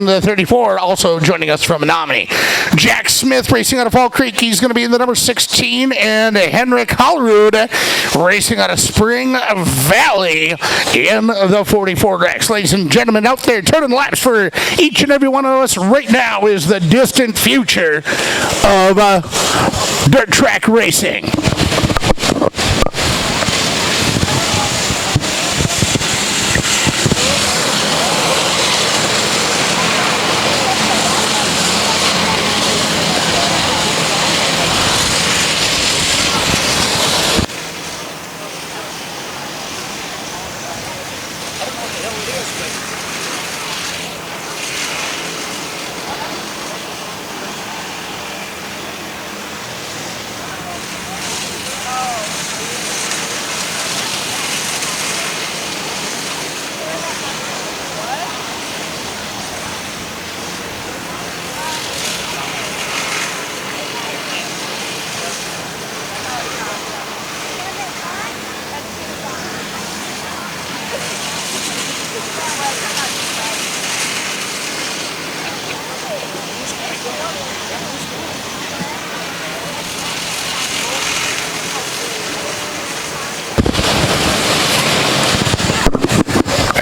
The 34 also joining us from Menomonie. Jack Smith racing out of Fall Creek. He's going to be in the number 16. And Henrik Hollerud racing out of Spring Valley in the 44X. Ladies and gentlemen, out there turning laps for each and every one of us right now is the distant future of dirt track racing.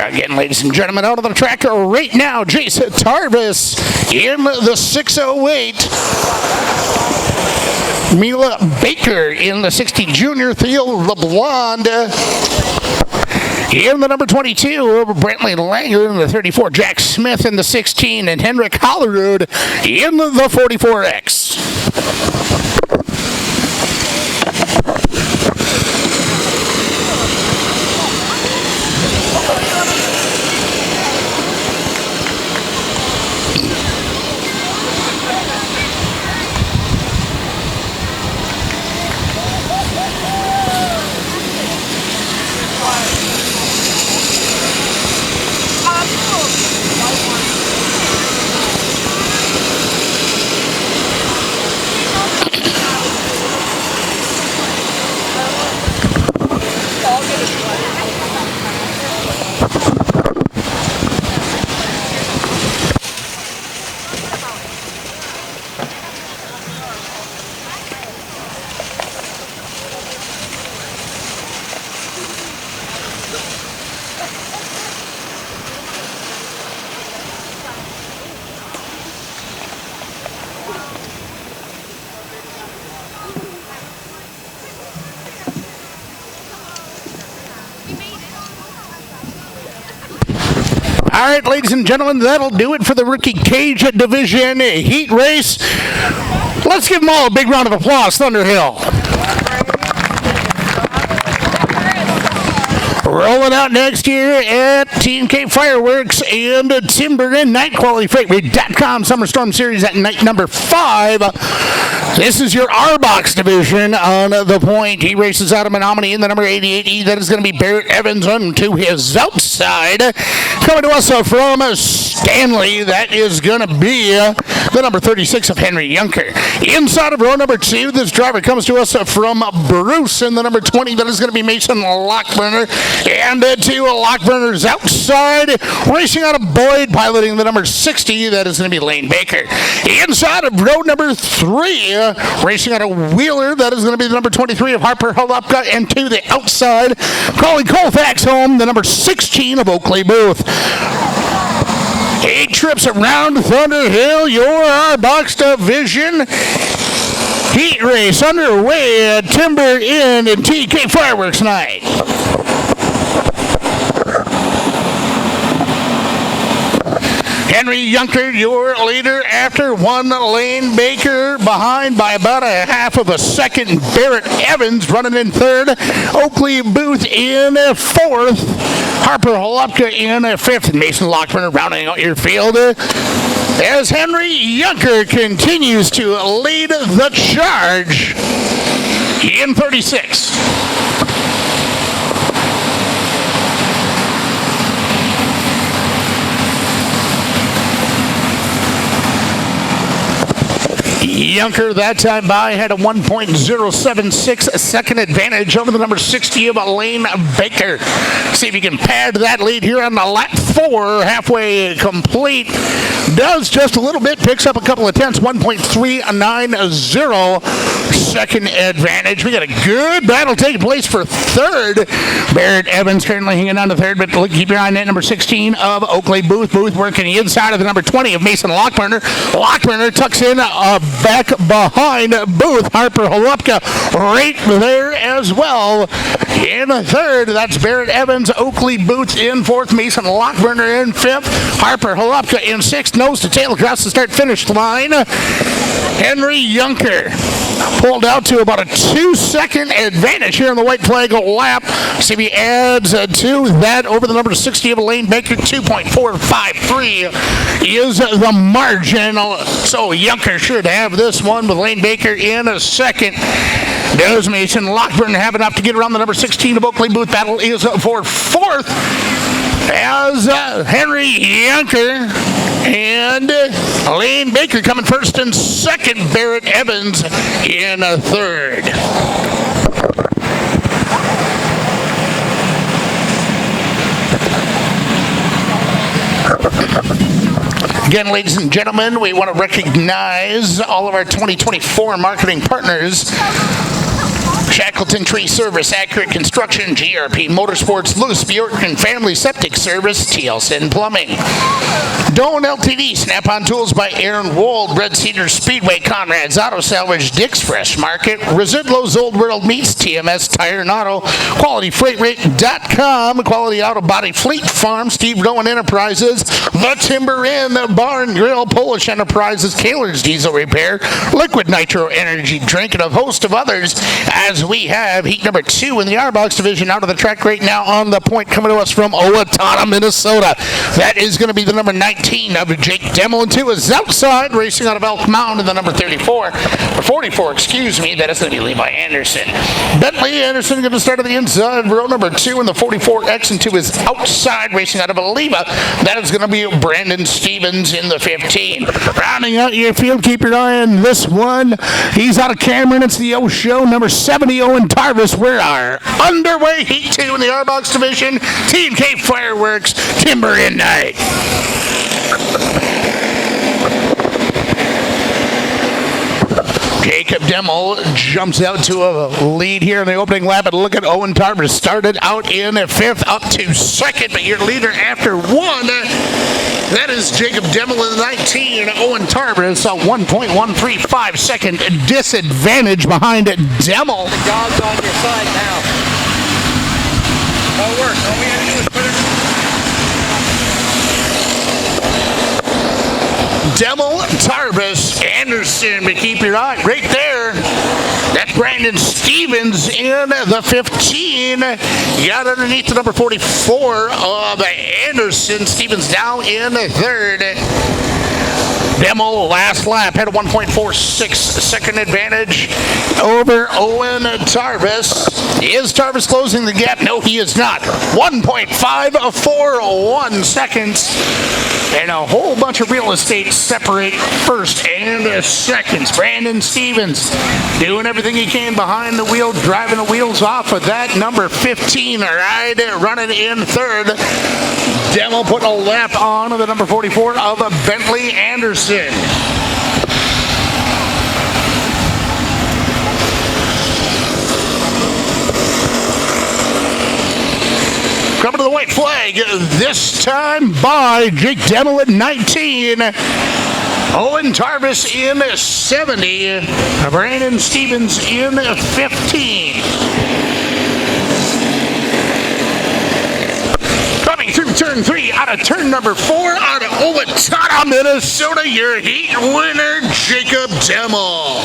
Again, ladies and gentlemen, out of the track right now, Jason Tarvis in the 608. Mila Baker in the 60 junior. Theo LaBlonde in the number 22. Brantley Langer in the 34. Jack Smith in the 16. And Henrik Hollerud in the 44X. All right, ladies and gentlemen, that'll do it for the Rookie Cage Division Heat Race. Let's give them all a big round of applause, Thunder Hill. Rolling out next year at TNK Fireworks and Timber and Night Quality Freight.com Summer Storm Series at night number 5. This is your R-Box division on the point. He races out of Menomonie in the number 88E. That is going to be Barrett Evans on to his outside. Coming to us from Stanley, that is going to be the number 36 of Henry Junker. Inside of row number 2, this driver comes to us from Bruce in the number 20. That is going to be Mason Lockburner. And to Lockburner's outside, racing out of Boyd, piloting the number 60. That is going to be Lane Baker. Inside of row number 3, racing out of Wheeler. That is going to be the number 23 of Harper Holopka. And to the outside, calling Colfax home, the number 16 of Oakley Booth. 8 trips around Thunder Hill, your R-Box division heat race underway at Timber Inn and TK Fireworks Night. Henry Junker, your leader after 1 Lane Baker, behind by about a half of a second. Barrett Evans running in 3rd. Oakley Booth in 4th. Harper Holopka in 5th. And Mason Lockburner rounding out your field as Henry Junker continues to lead the charge in 36. Junker that time by had a 1.076 second advantage over the number 60 of Lane Baker. See if he can pad that lead here on the lap 4, halfway complete. Does just a little bit, picks up a couple of tenths, 1.390 second advantage. We got a good battle taking place for third. Barrett Evans currently hanging on to third, but keep your eye on that number 16 of Oakley Booth. Booth working the inside of the number 20 of Mason Lockburner. Lockburner tucks in back behind Booth. Harper Holupka right there as well. In third, that's Barrett Evans. Oakley Booth in fourth. Mason Lockburner in fifth. Harper Holupka in sixth. Nose to tail across the start-finish line. Henry Junker pulled out to about a 2-second advantage here in the white flag lap. CB adds to that over the number 60 of Lane Baker. 2.453 is the margin. So Junker should have this one with Lane Baker in a second. Does Mason Lockburn have enough to get around the number 16 of Oakley Booth? Battle is for fourth as Henry Junker and Lane Baker coming first and second. Barrett Evans in third. Again, ladies and gentlemen, we want to recognize all of our 2024 marketing partners. Shackleton Tree Service, Accurate Construction, GRP Motorsports, Lewis Bjorken Family Septic Service, TLSN Plumbing. Doan LTD, Snap-on Tools by Aaron Wold, Red Cedar Speedway, Conrad's Auto Salvage, Dick's Fresh Market, Residlo's Old World Meats, TMS Tire and Auto, QualityFreightRate.com, Quality Auto Body Fleet Farm, Steve Rowan Enterprises, The Timber Inn, The Bar and Grill, Polish Enterprises, Kaler's Diesel Repair, Liquid Nitro Energy Drink, and a host of others as we have heat number 2 in the R-Box division out of the track right now on the point coming to us from Owatonna, Minnesota. That is going to be the number 19 of Jake Demmel, and 2 is outside, racing out of Elk Mound in the number 44, or 44, excuse me, that is going to be Levi Anderson. Bentley Anderson going to start at the inside, row number 2 in the 44X, and 2 is outside, racing out of Oliva. That is going to be Brandon Stevens in the 15. Rounding out your field, keep your eye on this one. He's out of Cameron, it's the O show, number 70, Owen Tarvis. We are underway, heat 2 in the R-Box division. Team K Fireworks, Timber in Night. Jacob Demmel jumps out to a lead here in the opening lap, and look at Owen Tarvis. Started out in fifth, up to second, but your leader after one, that is Jacob Demmel in the 19, Owen Tarvis, a 1.135 second disadvantage behind Demmel. The dog's on your side now. That'll work. All we have to do is put it. Demmel, Tarvis, Anderson, but keep your eye right there. That's Brandon Stevens in the 15. Got underneath the number 44 of Anderson. Stevens down in the third. Demmel, last lap, had a 1.46 second advantage over Owen Tarvis. Is Tarvis closing the gap? No, he is not. 1.541 seconds. And a whole bunch of real estate separate first and seconds. Brandon Stevens doing everything he can behind the wheel, driving the wheels off of that number 15 right, running in third. Demmel putting a lap on the number 44 of Bentley Anderson. Coming to the white flag, this time by Jake Demmel at 19. Owen Tarvis in 70. Brandon Stevens in 15. Coming through turn 3 out of turn number 4 out of Owatonna, Minnesota, your heat winner, Jacob Demmel.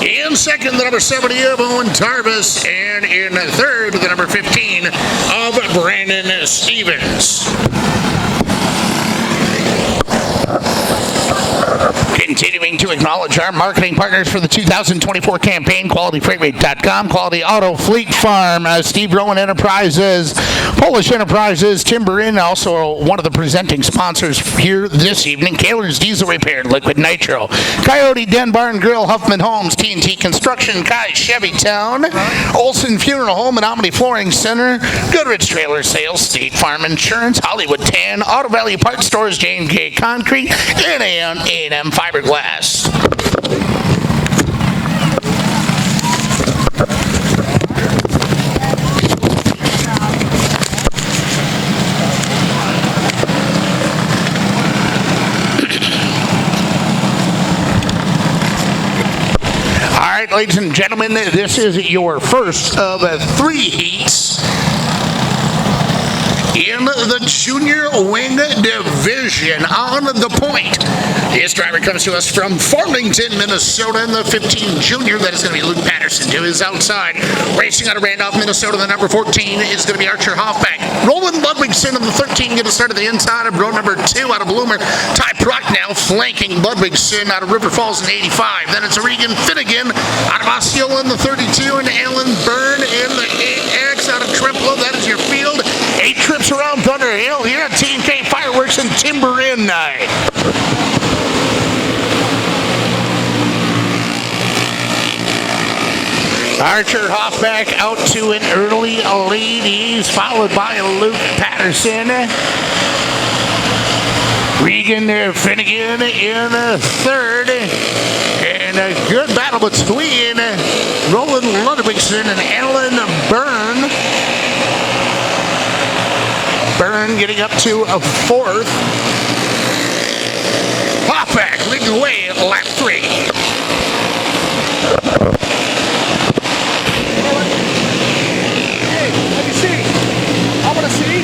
In second, the number 70 of Owen Tarvis, and in third, the number 15 of Brandon Stevens. Continuing to acknowledge our marketing partners for the 2024 campaign, QualityFreightRate.com, Quality Auto Fleet Farm, Steve Rowan Enterprises, Polish Enterprises, Timber Inn, also one of the presenting sponsors here this evening, Kaler's Diesel Repair, Liquid Nitro, Coyote Den Bar and Grill, Huffman Homes, TNT Construction, Kai Chevy Town, Olson Funeral Home, Menomonie Flooring Center, Goodrich Trailer Sales, State Farm Insurance, Hollywood Tan, Auto Value Parts Stores, J&K Concrete, and A&M Fiberglass. All right, ladies and gentlemen, this is your first of 3 heats in the junior wing division. On the point, this driver comes to us from Farmington, Minnesota, in the 15 junior. That is going to be Luke Patterson to his outside. Racing out of Randolph, Minnesota, the number 14 is going to be Archer Hoffback. Roland Ludwigson in the 13 going to start at the inside of row number 2 out of Bloomer. Ty Procknell flanking Ludwigson out of River Falls in 85. Then it's Regan Finnegan out of Osceola in the 32, and Alan Byrne in the 8X out of Trempealeau. That is your field. 8 trips around Thunder Hill here at TNK Fireworks and Timber Inn night. Archer Hoffback out to an early lead. He's followed by Luke Patterson. Regan Finnegan in third. And a good battle between Roland Ludwigson and Alan Byrne. Byrne getting up to a 4th. Hoffback leading the way at lap 3. Hey, let me see. I want to see.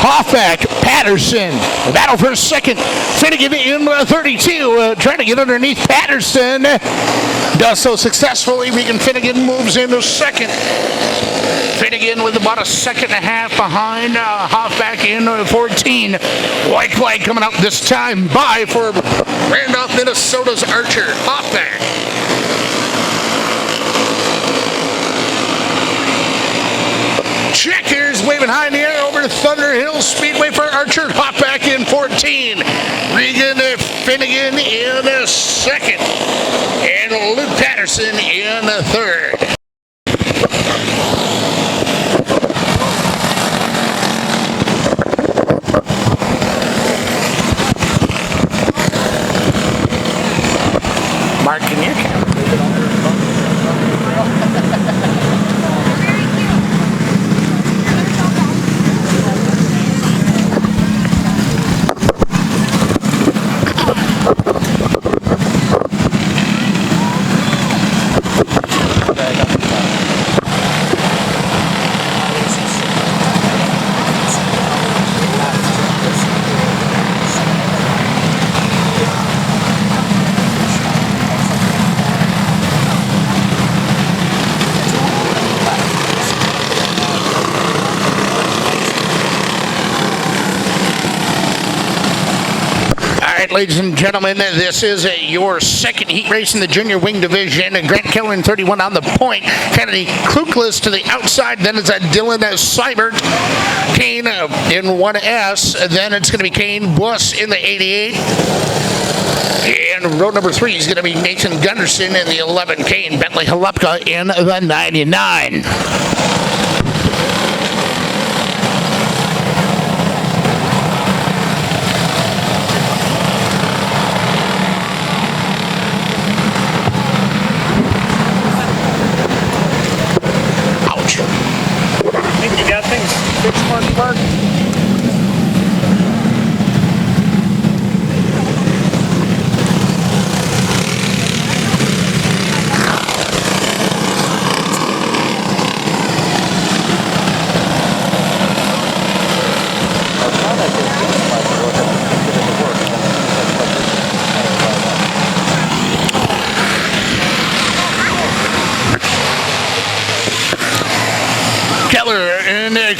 Hoffback, Patterson, the battle for second. Finnegan in 32, trying to get underneath Patterson. Does so successfully. Regan Finnegan moves into second. Finnegan with about a second and a half behind Hoffback in 14. White flag coming out this time by for Randolph, Minnesota's Archer Hoffback. Checkers waving high in the air over to Thunder Hill Speedway for Archer Hoffback in 14. Regan Finnegan in second. And Luke Patterson in third. Mark, can you? Ladies and gentlemen, this is your second heat race in the junior wing division. Grant Keller in 31 on the point. Kennedy Klukless to the outside. Then it's Dylan Seibert. Kane in 1S. Then it's going to be Kane Buss in the 88. And row number 3 is going to be Nathan Gunderson in the 11. Kane Bentley Halupka in the 99.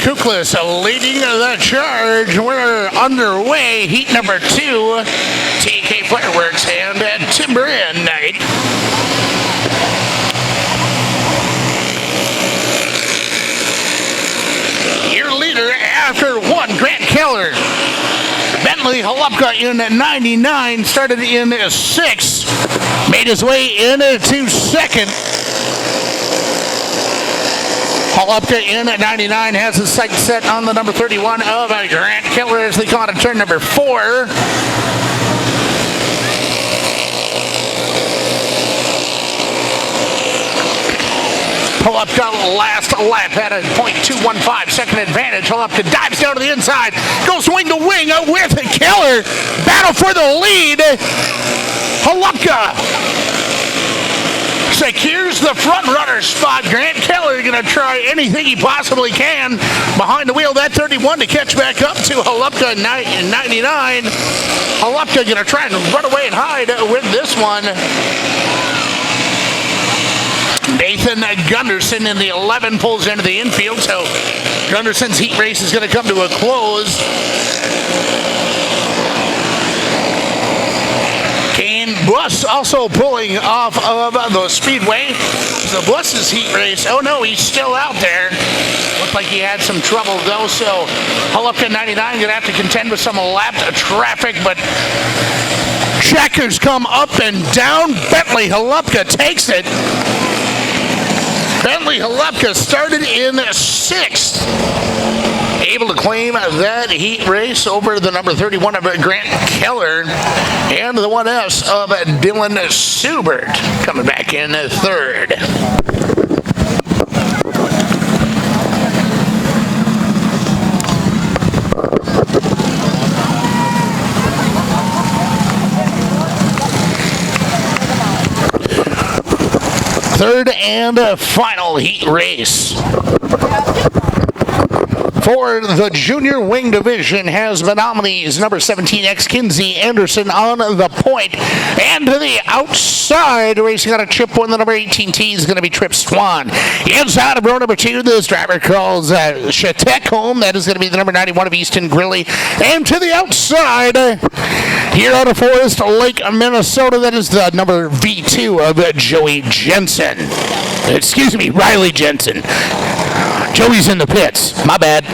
Kuklis leading the charge. We're underway. Heat number 2. TK Fireworks and Timber and Night. Your leader after 1, Grant Keller. Bentley Holupka in 99, started in 6th, made his way into 2nd. Holupka in 99 has his sights set on the number 31 of Grant Keller as they call it turn number 4. Holupka last lap at a .215 second advantage. Holupka dives down to the inside, goes wing to wing with Keller. Battle for the lead. Holupka secures the front runner spot. Grant Keller going to try anything he possibly can behind the wheel of that 31 to catch back up to Holupka in 99. Holupka going to try and run away and hide with this one. Nathan Gunderson in the 11 pulls into the infield, so Gunderson's heat race is going to come to a close. Kane Buss also pulling off of the speedway. The Buss's heat race, oh no, he's still out there. Looked like he had some trouble though, so Holupka 99 going to have to contend with some lapped traffic, but checkers come up and down. Bentley Holupka takes it. Brantley Langer started in 6th. Able to claim that heat race over the number 31 of Grant Keller and the 1S of Dylan Subert coming back in 3rd. Third and final heat race for the junior wing division has Menominee's number 17X Kinsey Anderson on the point, and to the outside racing out of chip 1, the number 18T is going to be Trip Swan. Inside of row number 2, this driver calls Shatek home. That is going to be the number 91 of Easton Grilly, and to the outside here out of Forest Lake, Minnesota, that is the number V2 of Joey Jensen. Excuse me, Riley Jensen. Joey's in the pits. My bad.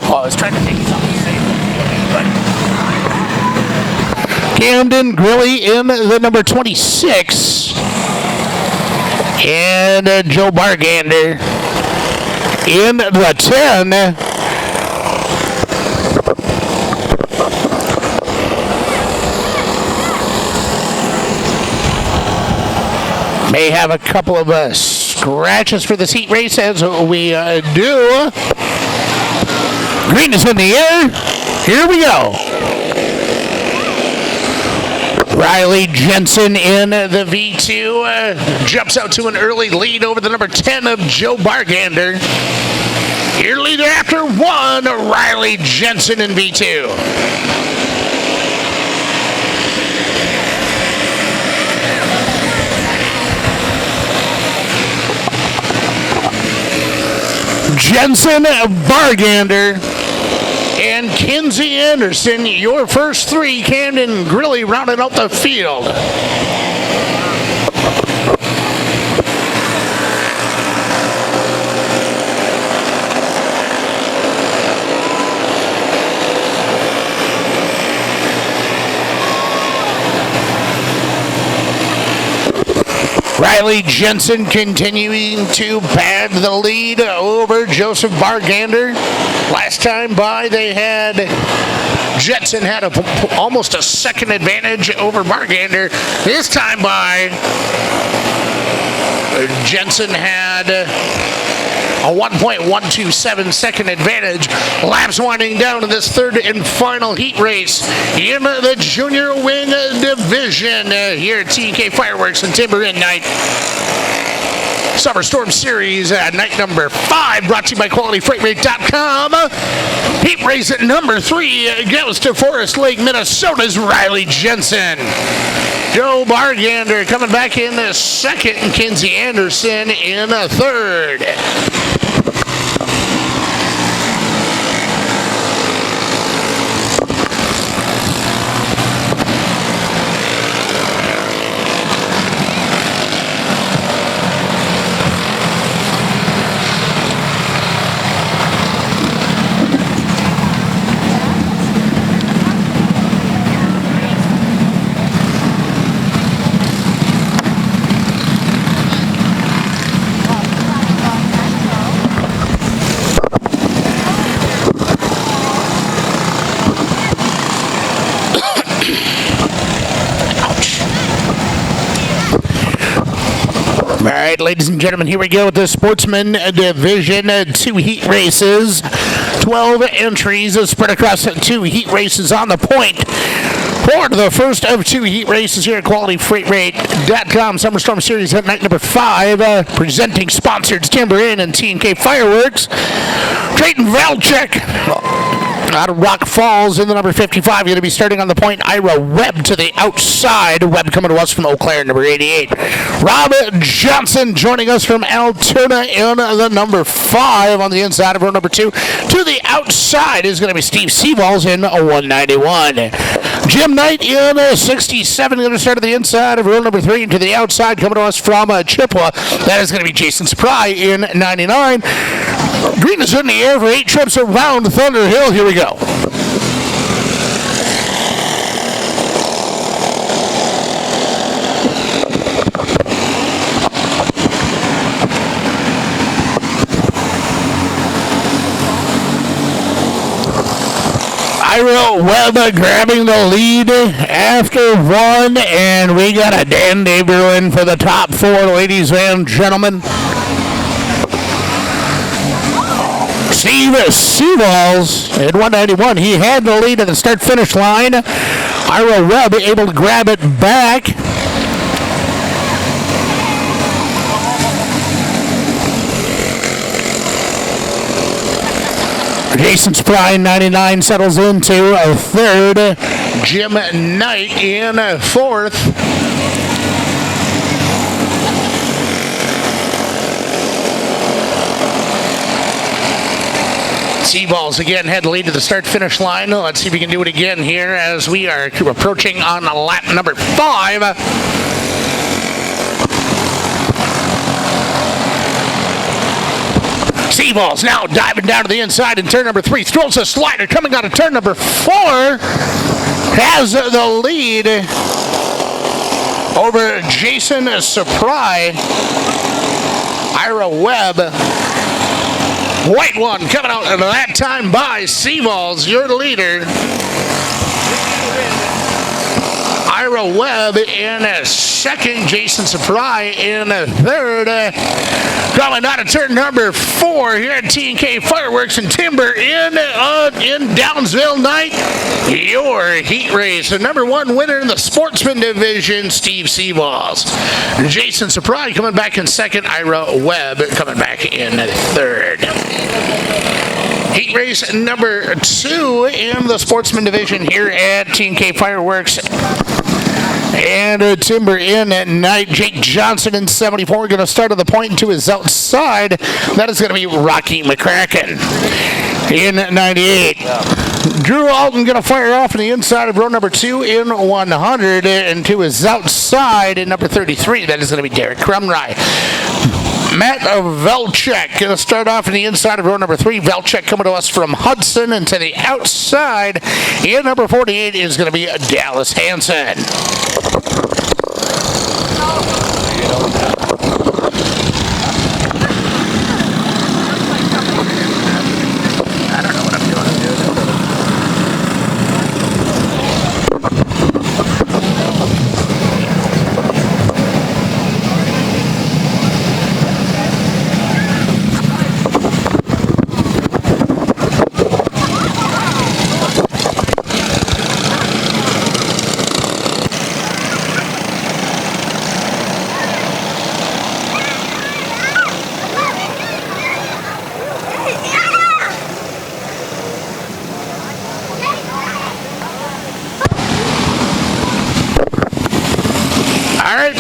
Oh, I was trying to take something safe. Camden Grilly in the number 26. And Joe Bargander in the 10. May have a couple of scratches for this heat race as we do. Green is in the air. Here we go. Riley Jensen in the V2 jumps out to an early lead over the number 10 of Joe Bargander. Your leader after 1, Riley Jensen in V2. Jensen, Bargander, and Kinsey Anderson, your first 3. Camden Grilly rounding out the field. Riley Jensen continuing to pad the lead over Joseph Bargander. Last time by, they had Jensen had almost a second advantage over Bargander. This time by, Jensen had a 1.127 second advantage. Laps winding down in this third and final heat race in the junior wing division here at TK Fireworks and Timber and Night. Summer Storm Series night number 5, brought to you by QualityFreightRate.com. Heat race at number 3 goes to Forest Lake, Minnesota's Riley Jensen. Joe Bargander coming back in the second, and Kinsey Anderson in a third. All right, ladies and gentlemen, here we go with the Sportsman Division 2 heat races. 12 entries spread across 2 heat races on the point. For the first of 2 heat races here at QualityFreightRate.com Summer Storm Series at night number 5. Presenting sponsored Timber Inn and T&K Fireworks. Drayton Valchek out of Rock Falls in the number 55. Going to be starting on the point. Ira Webb to the outside. Webb coming to us from Eau Claire, number 88. Rob Johnson joining us from Altoona in the number 5 on the inside of row number 2. To the outside is going to be Steve Seavalls in a 191. Jim Knight in a 67. Going to start at the inside of row number 3 and to the outside coming to us from Chippewa. That is going to be Jason Spry in 99. Green is in the air for 8 trips around Thunder Hill. Here we go. Ira Webb grabbing the lead after 1, and we got a dandy brewing for the top 4, ladies and gentlemen. Steve Seavalls at 191. He had the lead at the start-finish line. Ira Webb able to grab it back. Jason Spry, 99, settles into a third. Jim Knight in a fourth. Seavalls again had the lead to the start-finish line. Let's see if we can do it again here as we are approaching on lap number 5. Seavalls now diving down to the inside in turn number 3. Throws a slider coming out of turn number 4. Has the lead over Jason Spry. Ira Webb. White one coming out at that time by Seavalls, your leader. Ira Webb in a second, Jason Spry in a third. Coming out of turn number 4 here at T&K Fireworks and Timber in Downsville night. Your heat race, the number 1 winner in the Sportsman Division, Steve Seavalls. Jason Spry coming back in second. Ira Webb coming back in third. Heat race number 2 in the Sportsman Division here at T&K Fireworks and Timber Inn at night. Jake Johnson in 74 going to start at the point to his outside. That is going to be Rocky McCracken in 98. Drew Alton going to fire off on the inside of row number 2 in 100 and to his outside in number 33. That is going to be Derek Crumry. Matt Velchek going to start off on the inside of row number 3. Velchek coming to us from Hudson, and to the outside in number 48 is going to be Dallas Hansen.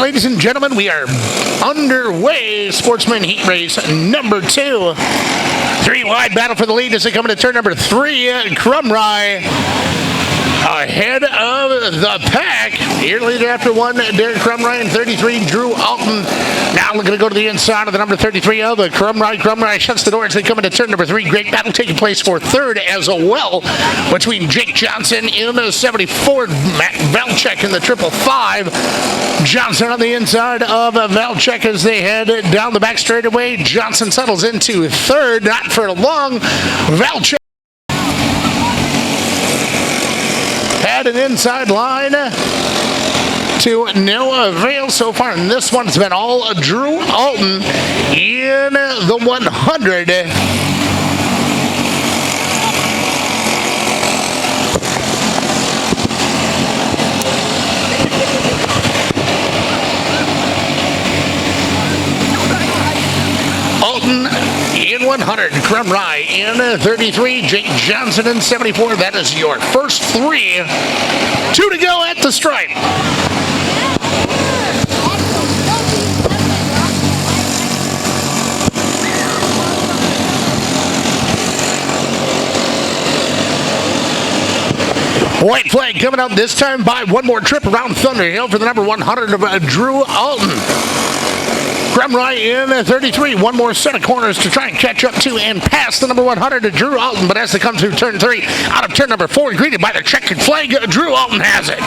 ladies and gentlemen, we are underway. Sportsman Heat race number 2. 3 wide battle for the lead as they come into turn number 3. Crumry ahead of the pack. Here leader after 1, Derek Crumry, and 33, Drew Alton. Now looking to go to the inside of the number 33 of Crumry. Crumry shuts the door as they come into turn number 3. Great battle taking place for third as well between Jake Johnson in the 74, Matt Valchek in the 555. Johnson on the inside of Valchek as they head down the back straightaway. Johnson settles into third, not for long. Valchek had an inside line to no avail so far, and this one's been all Drew Alton in the 100. Alton in 100, Crumry in 33, Jake Johnson in 74. That is your first 3. 2 to go at the stripe. White flag coming out this time by one more trip around Thunder Hill for the number 100 of Drew Alton. Crumry in 33. One more set of corners to try and catch up to and pass the number 100 to Drew Alton. But as they come through turn 3, out of turn number 4, greeted by the checkered flag, Drew Alton has it.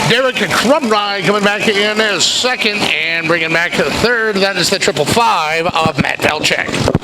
Derek Crumry coming back in as second and bringing back to third. That is the 555 of Matt Valchek.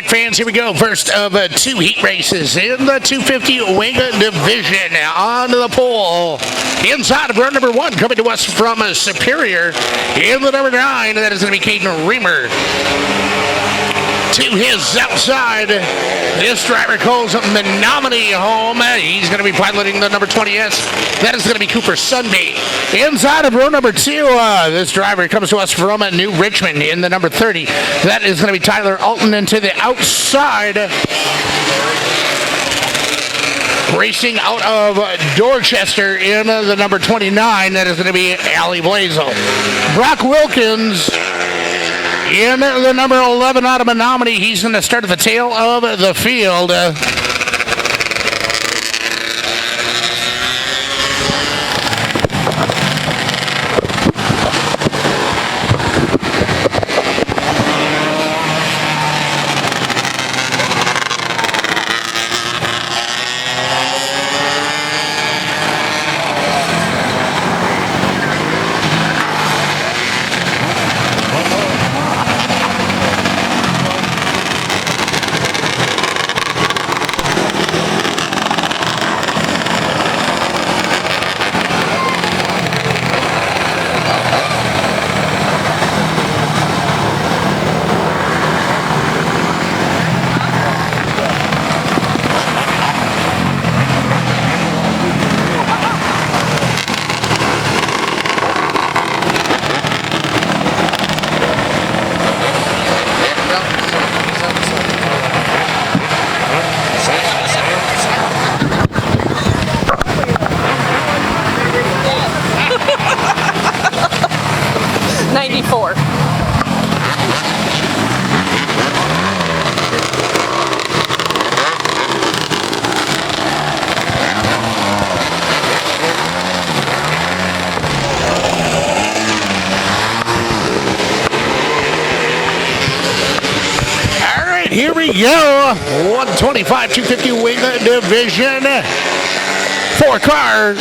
Fans, here we go. First of 2 heat races in the 250 wing division. On the pole, inside of round number 1, coming to us from Superior in the number 9. That is going to be Caden Reamer. To his outside, this driver calls Menomonie home. He's going to be piloting the number 20S. That is going to be Cooper Sunday. Inside of row number 2, this driver comes to us from New Richmond in the number 30. That is going to be Tyler Alton. And to the outside, racing out of Dorchester in the number 29. That is going to be Allie Blazel. Brock Wilkins in the number 11 out of Menomonie. He's going to start at the tail of the field. Here we go. 125, 250 wing division. 4-car,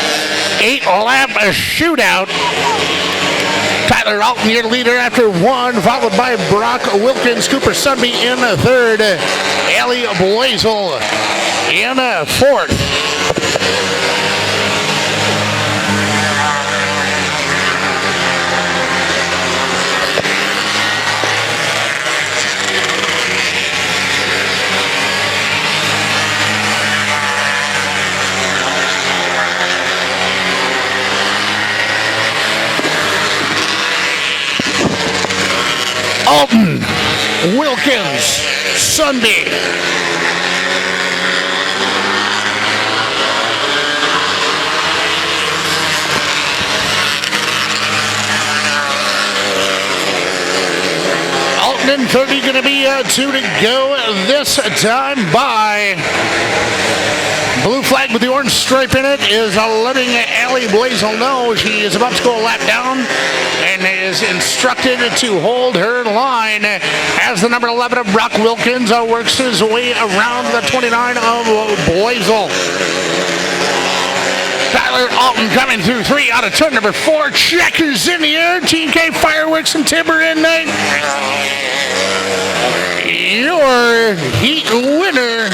8-lap shootout. Tyler Alton, your leader after 1, followed by Brock Wilkins, Cooper Sunby in the 3rd. Allie Blazel in fourth. Alton, Wilkins, Sunday. Alton and 30 going to be 2 to go this time by. Blue flag with the orange stripe in it is letting Allie Blazel know she is about to go a lap down and is instructed to hold her line as the number 11 of Brock Wilkins works his way around the 29 of Blazel. Tyler Alton coming through 3 out of turn number 4. Checkers in the air. Team K Fireworks and Timber in night. Your heat winner,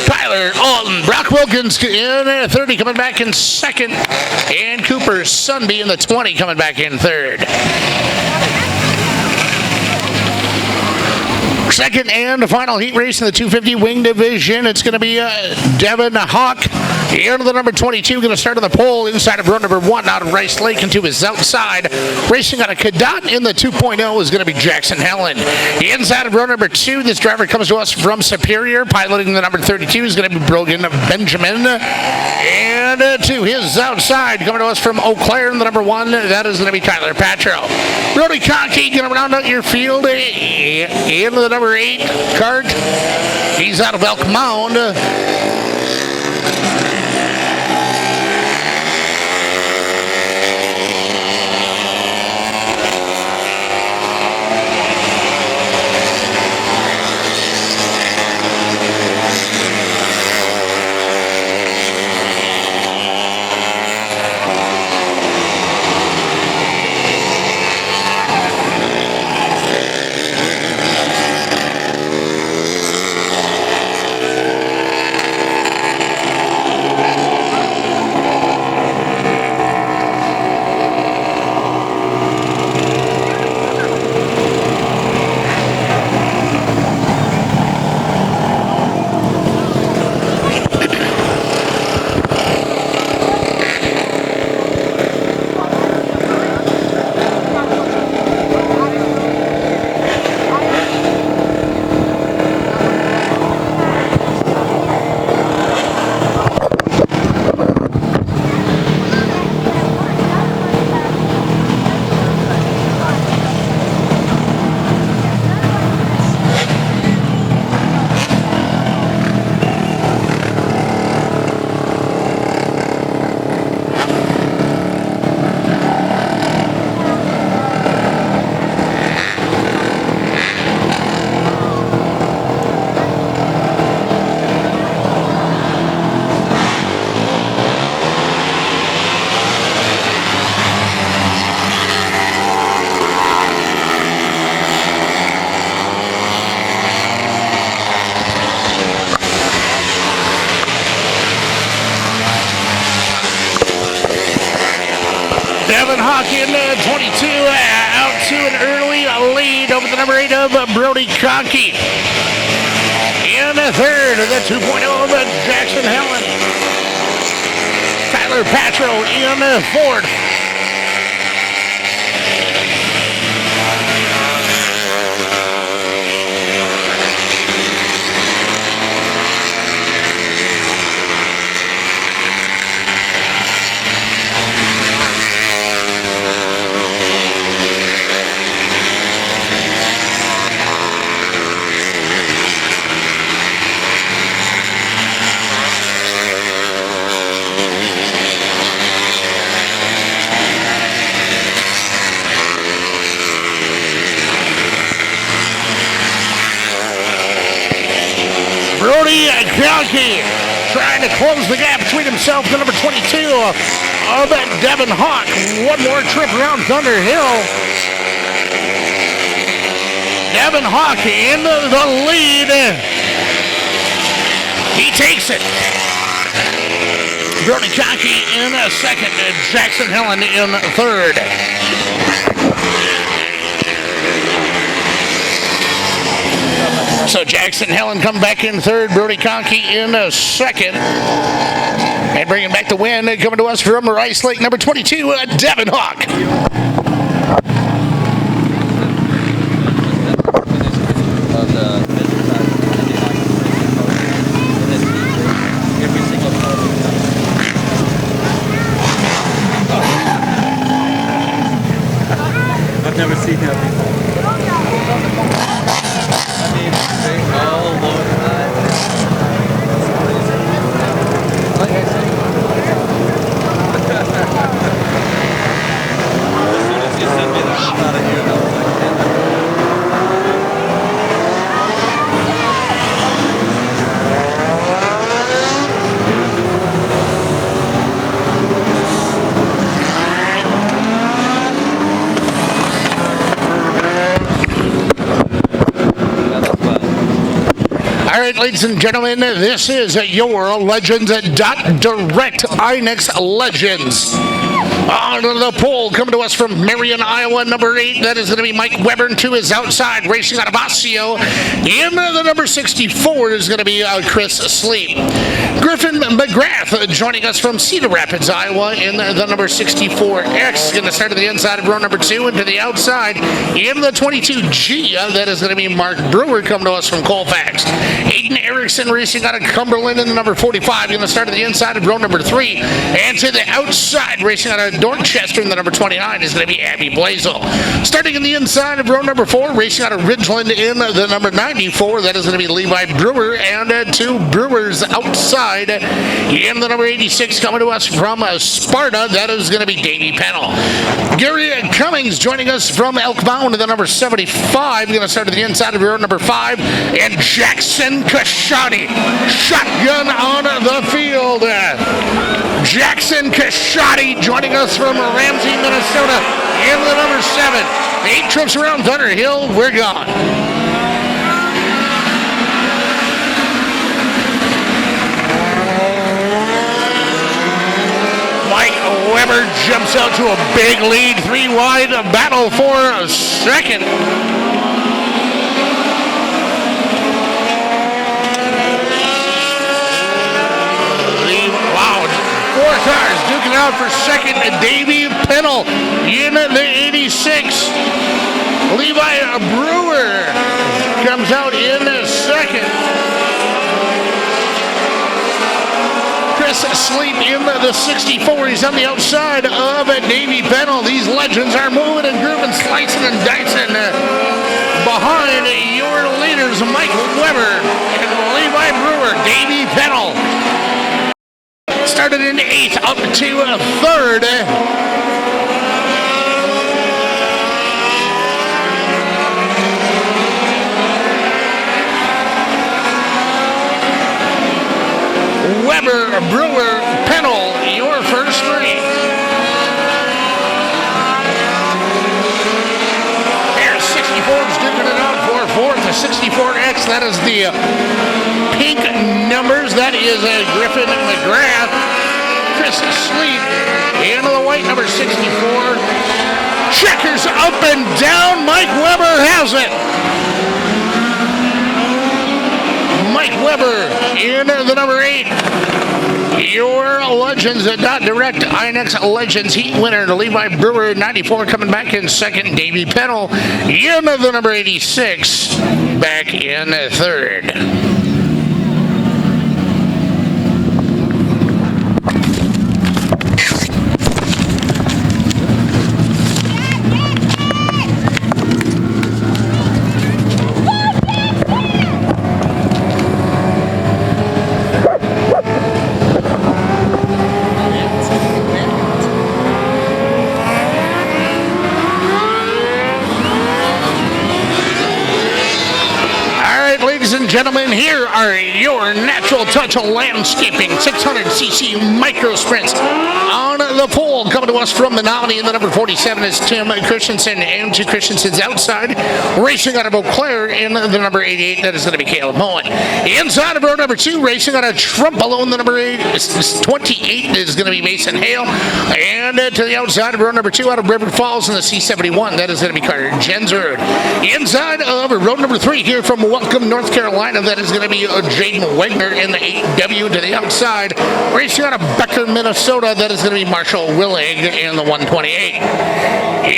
Tyler Alton. Brock Wilkins in 30 coming back in second. And Cooper Sunby in the 20 coming back in third. Second and final heat race in the 250 wing division. It's going to be Devin Hawk into the number 22. Going to start on the pole inside of row number 1 out of Rice Lake into his outside. Racing on a Cadott in the 2.0 is going to be Jackson Helen. Inside of row number 2, this driver comes to us from Superior. Piloting the number 32 is going to be Brogan Benjamin. And to his outside, coming to us from Eau Claire in the number 1, that is going to be Tyler Patro. Brody Conkey going to round out your field into the number 8 cart. He's out of Elk Mound. Devin Hawk in 22, out to an early lead over the number 8 of Brody Conkey. In third, the 2.0 of Jackson Helen. Tyler Patro in fourth. Brody Conkey trying to close the gap between himself and number 22 of Devin Hawk. One more trip around Thunder Hill. Devin Hawk in the lead. He takes it. Brody Conkey in second. Jackson Helen in third. So Jackson Helen come back in third. Brody Conkey in second. And bringing back the win, coming to us from Rice Lake, number 22, Devin Hawk. I've never seen that before. I mean, oh Lord, like I said, as soon as you sent me that, I thought of you, and I was like, All right, ladies and gentlemen, this is your Legends.Direct INEX Legends. On the pole, coming to us from Marion, Iowa, number 8. That is going to be Mike Weber to his outside, racing out of Osseo. In the number 64 is going to be Chris Sleep. Griffin McGrath joining us from Cedar Rapids, Iowa, in the number 64X. Going to start at the inside of row number 2 and to the outside in the 22G. That is going to be Mark Brewer coming to us from Colfax. Aiden Erickson racing out of Cumberland in the number 45. Going to start at the inside of row number 3 and to the outside, racing out of Dorchester in the number 29 is going to be Abby Blazel. Starting in the inside of row number 4, racing out of Ridgeland in the number 94, that is going to be Levi Brewer, and 2 Brewers outside in the number 86 coming to us from Sparta, that is going to be Davey Pennell. Gary Cummings joining us from Elk Mound in the number 75, going to start at the inside of row number 5, and Jackson Kashani, shotgun on the field. Jackson Kashani joining us from Ramsey, Minnesota in the number 7. 8 trips around Thunder Hill, we're gone. Mike Weber jumps out to a big lead, 3 wide, a battle for a second. Wow, 4 cars duking out for second. Davey Pennell in the 86. Levi Brewer comes out in second. Chris Sleep in the 64. He's on the outside of Davey Pennell. These legends are moving and grooving, slicing and dicing behind your leaders, Mike Weber and Levi Brewer. Davey Pennell started in 8th up to 3rd. Weber, Brewer, Pennell, your first 3. There's 64's duking it out for 4th, the 64X. That is the pink numbers. That is Griffin McGrath. Chris Sleep into the white number 64. Checkers up and down. Mike Weber has it. Mike Weber in the number 8. Your Legends.Direct INEX Legends Heat winner, Levi Brewer, 94, coming back in second. Davey Pennell in the number 86, back in 3rd. ladies and gentlemen, here are your natural touch landscaping 600cc micro sprints. On the pole, coming to us from Menomonie in the number 47 is Tim Christensen, and to Christensen's outside, racing out of Eau Claire in the number 88, that is going to be Caleb Moen. Inside of row number 2, racing out of Trumpelo in the number 28 is going to be Mason Hale, and to the outside of row number 2 out of River Falls in the C71, that is going to be Carter Jensrud. Inside of row number 3 here from Welcome, North Carolina, that is going to be Jaden Wagner in the 8W. To the outside, racing out of Becker, Minnesota, that is going to be Marshall Willig in the 128.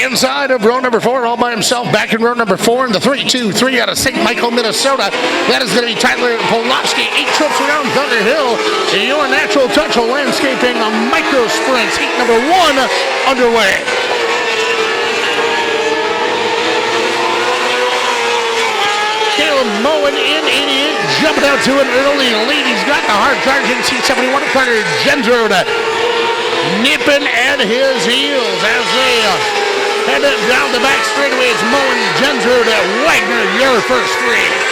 Inside of row number 4, all by himself, back in row number 4 in the 3-2-3 out of St. Michael, Minnesota, that is going to be Tyler Polowski. 8 trips around Thunder Hill. Your natural touch of landscaping, micro sprints, heat number 1 underway. Caleb Moen in 88, jumping out to an early lead. He's got the hard charge in C71. Carter Jensrud nipping at his heels as they head down the back straightaway. It's Moen, Jensrud, Wagner, your first three.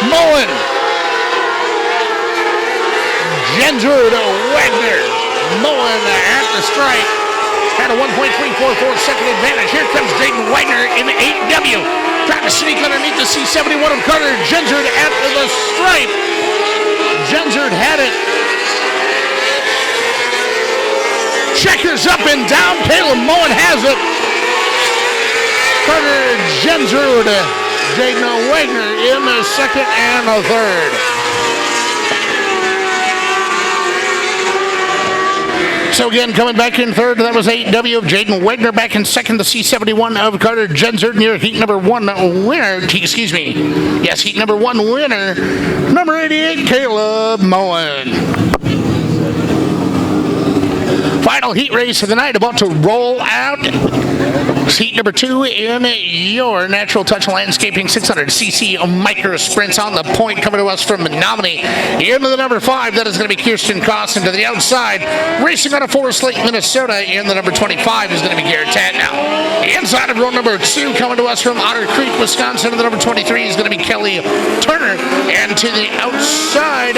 Moen, Jensrud, Wagner, Moen at the stripe. Had a 1.344 second advantage. Here comes Jaden Wagner in the 8W. Trying to sneak underneath the C71 of Carter Jensrud at the stripe. Jensrud had it. Checkers up and down. Caleb Moen has it. Carter Jensrud, Jaden Wagner in the second and the third. So again, coming back in third, that was 8W of Jaden Wagner. Back in second, the C71 of Carter Jensrud near heat number 1 winner. Excuse me. Yes, heat number 1 winner. Number 88, Caleb Moen. Final heat race of the night about to roll out. Heat number 2 in your natural touch landscaping 600cc micro sprints on the point, coming to us from Menomonie. Into the number 5, that is going to be Kirsten Costin. To the outside, racing out of Forest Lake, Minnesota, in the number 25 is going to be Garrett Tatnall. Inside of row number 2, coming to us from Otter Creek, Wisconsin, in the number 23 is going to be Kelly Turner. And to the outside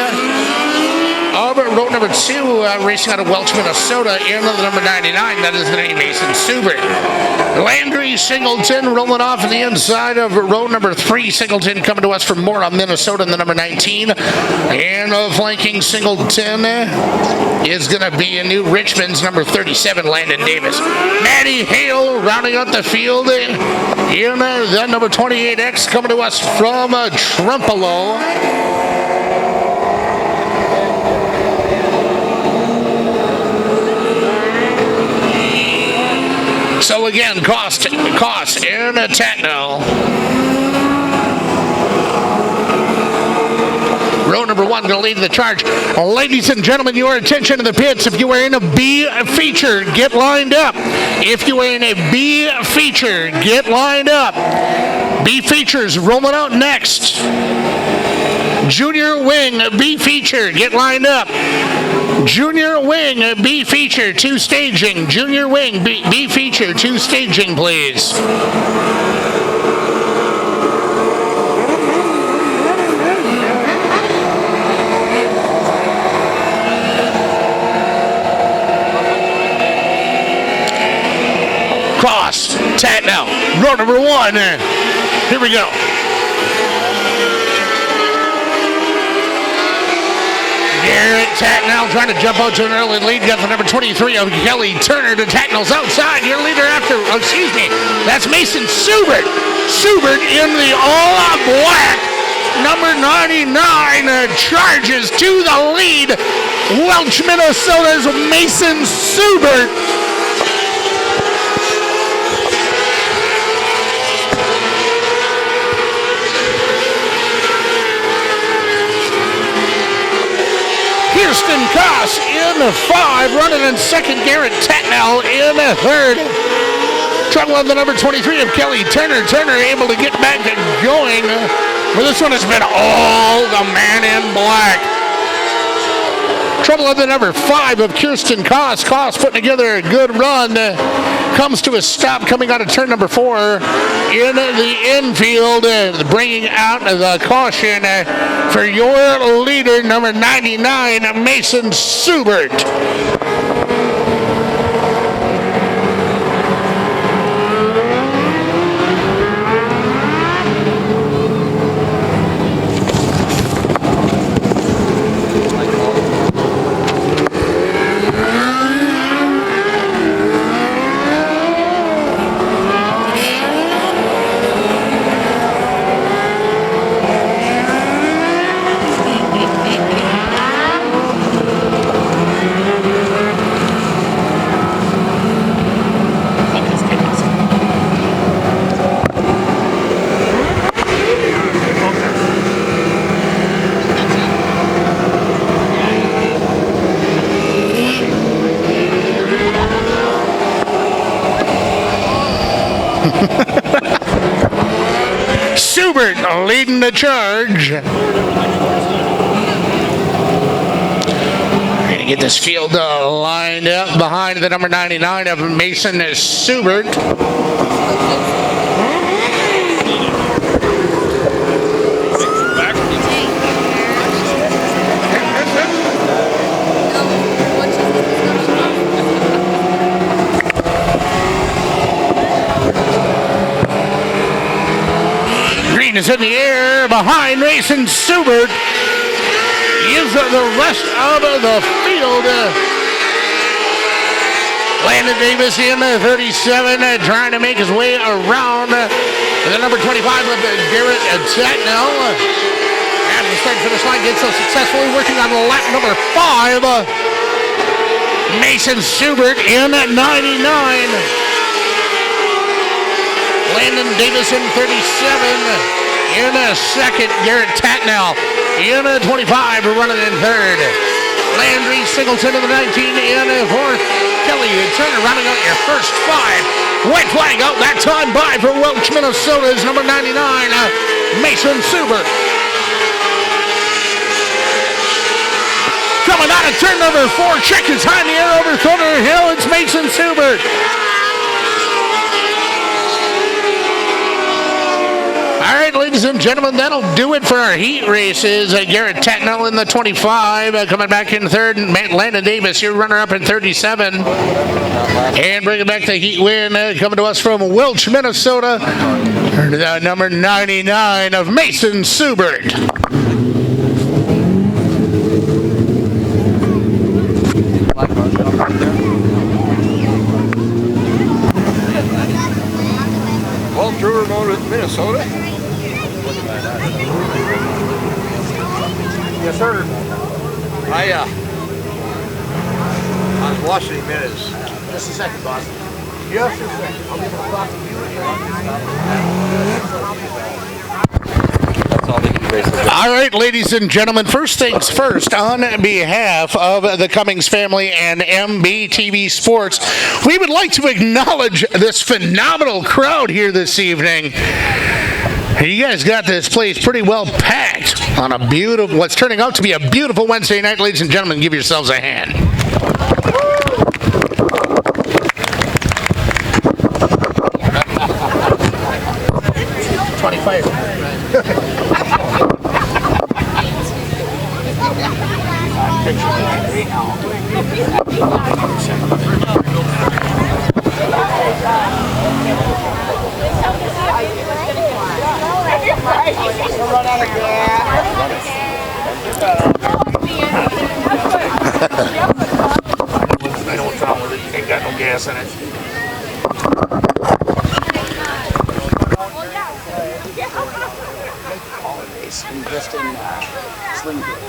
of row number 2, racing out of Welch, Minnesota, in the number 99, that is going to be Mason Subert. Landry Singleton rolling off in the inside of row number 3. Singleton coming to us from Mora, Minnesota, in the number 19. And flanking Singleton is going to be in New Richmond's number 37, Landon Davis. Maddie Hale rounding out the field in the number 28X, coming to us from Trumpelo. So again, Cost and Tatnall. Row number 1 going to lead the charge. Ladies and gentlemen, your attention to the pits. If you are in a B feature, get lined up. If you are in a B feature, get lined up. B features rolling out next. Junior Wing, B feature, get lined up. Junior Wing, B feature, 2 staging. Junior Wing, B feature, 2 staging, please. Cross, Tatnall, row number 1. Here we go. Garrett Tatnall trying to jump out to an early lead. Got the number 23 of Kelly Turner to Tatnall's outside. Your leader after, that's Mason Subert. Subert in the all-black number 99 charges to the lead. Welch, Minnesota's Mason Subert. Kirsten Koss in 5, running in second. Garrett Tatnell in third. Trouble on the number 23 of Kelly Turner. Turner able to get back and going. Well, this one has been all the man in black. Trouble on the number 5 of Kirsten Koss. Koss putting together a good run. Comes to a stop coming out of turn number 4 in the infield. Bringing out the caution for your leader, number 99, Mason Subert. Subert leading the charge. We're going to get this field lined up behind the number 99 of Mason Subert. Is in the air behind Mason Subert. Is the rest of the field. Landon Davis in 37, trying to make his way around the number 25 of Garrett Tatnell. And the start finish line gets so successfully working on lap number 5. Mason Subert in at 99. Landon Davis in 37. In second, Garrett Tatnell. In 25, running in third. Landry Singleton in the 19. In fourth, Kelly Turner rounding out your first 5. White flag out that time by for Welch, Minnesota's number 99, Mason Subert. Coming out of turn number 4, check his high in the air over Thunder Hill. It's Mason Subert. All right, ladies and gentlemen, that'll do it for our heat races. Garrett Tatnell in the 25, coming back in third. Landon Davis, your runner-up in 37. And bringing back the heat win, coming to us from Welch, Minnesota, the number 99 of Mason Subert. Well, Drew remote Minnesota. Yes, sir. I was watching minutes. Just a second, boss. Just a second. I'll give a clock to you. All right, ladies and gentlemen, first things first, on behalf of the Cummings family and MBTV Sports, we would like to acknowledge this phenomenal crowd here this evening. You guys got this place pretty well packed on a beautiful, what's turning out to be a beautiful Wednesday night. Ladies and gentlemen, give yourselves a hand. 25. I know what's wrong with it. Ain't got no gas in it. Just in Slingfield.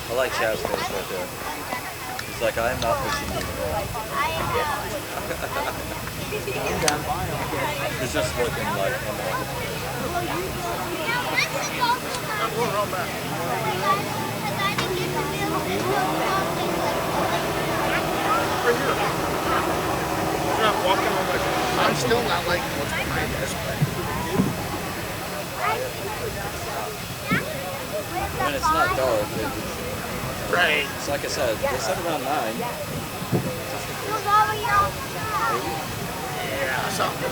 I like Chad's face right there. He's like, I am not pushing you. He's just looking like, it's not dark. Right. It's like I said, they said around 9. Yeah, something.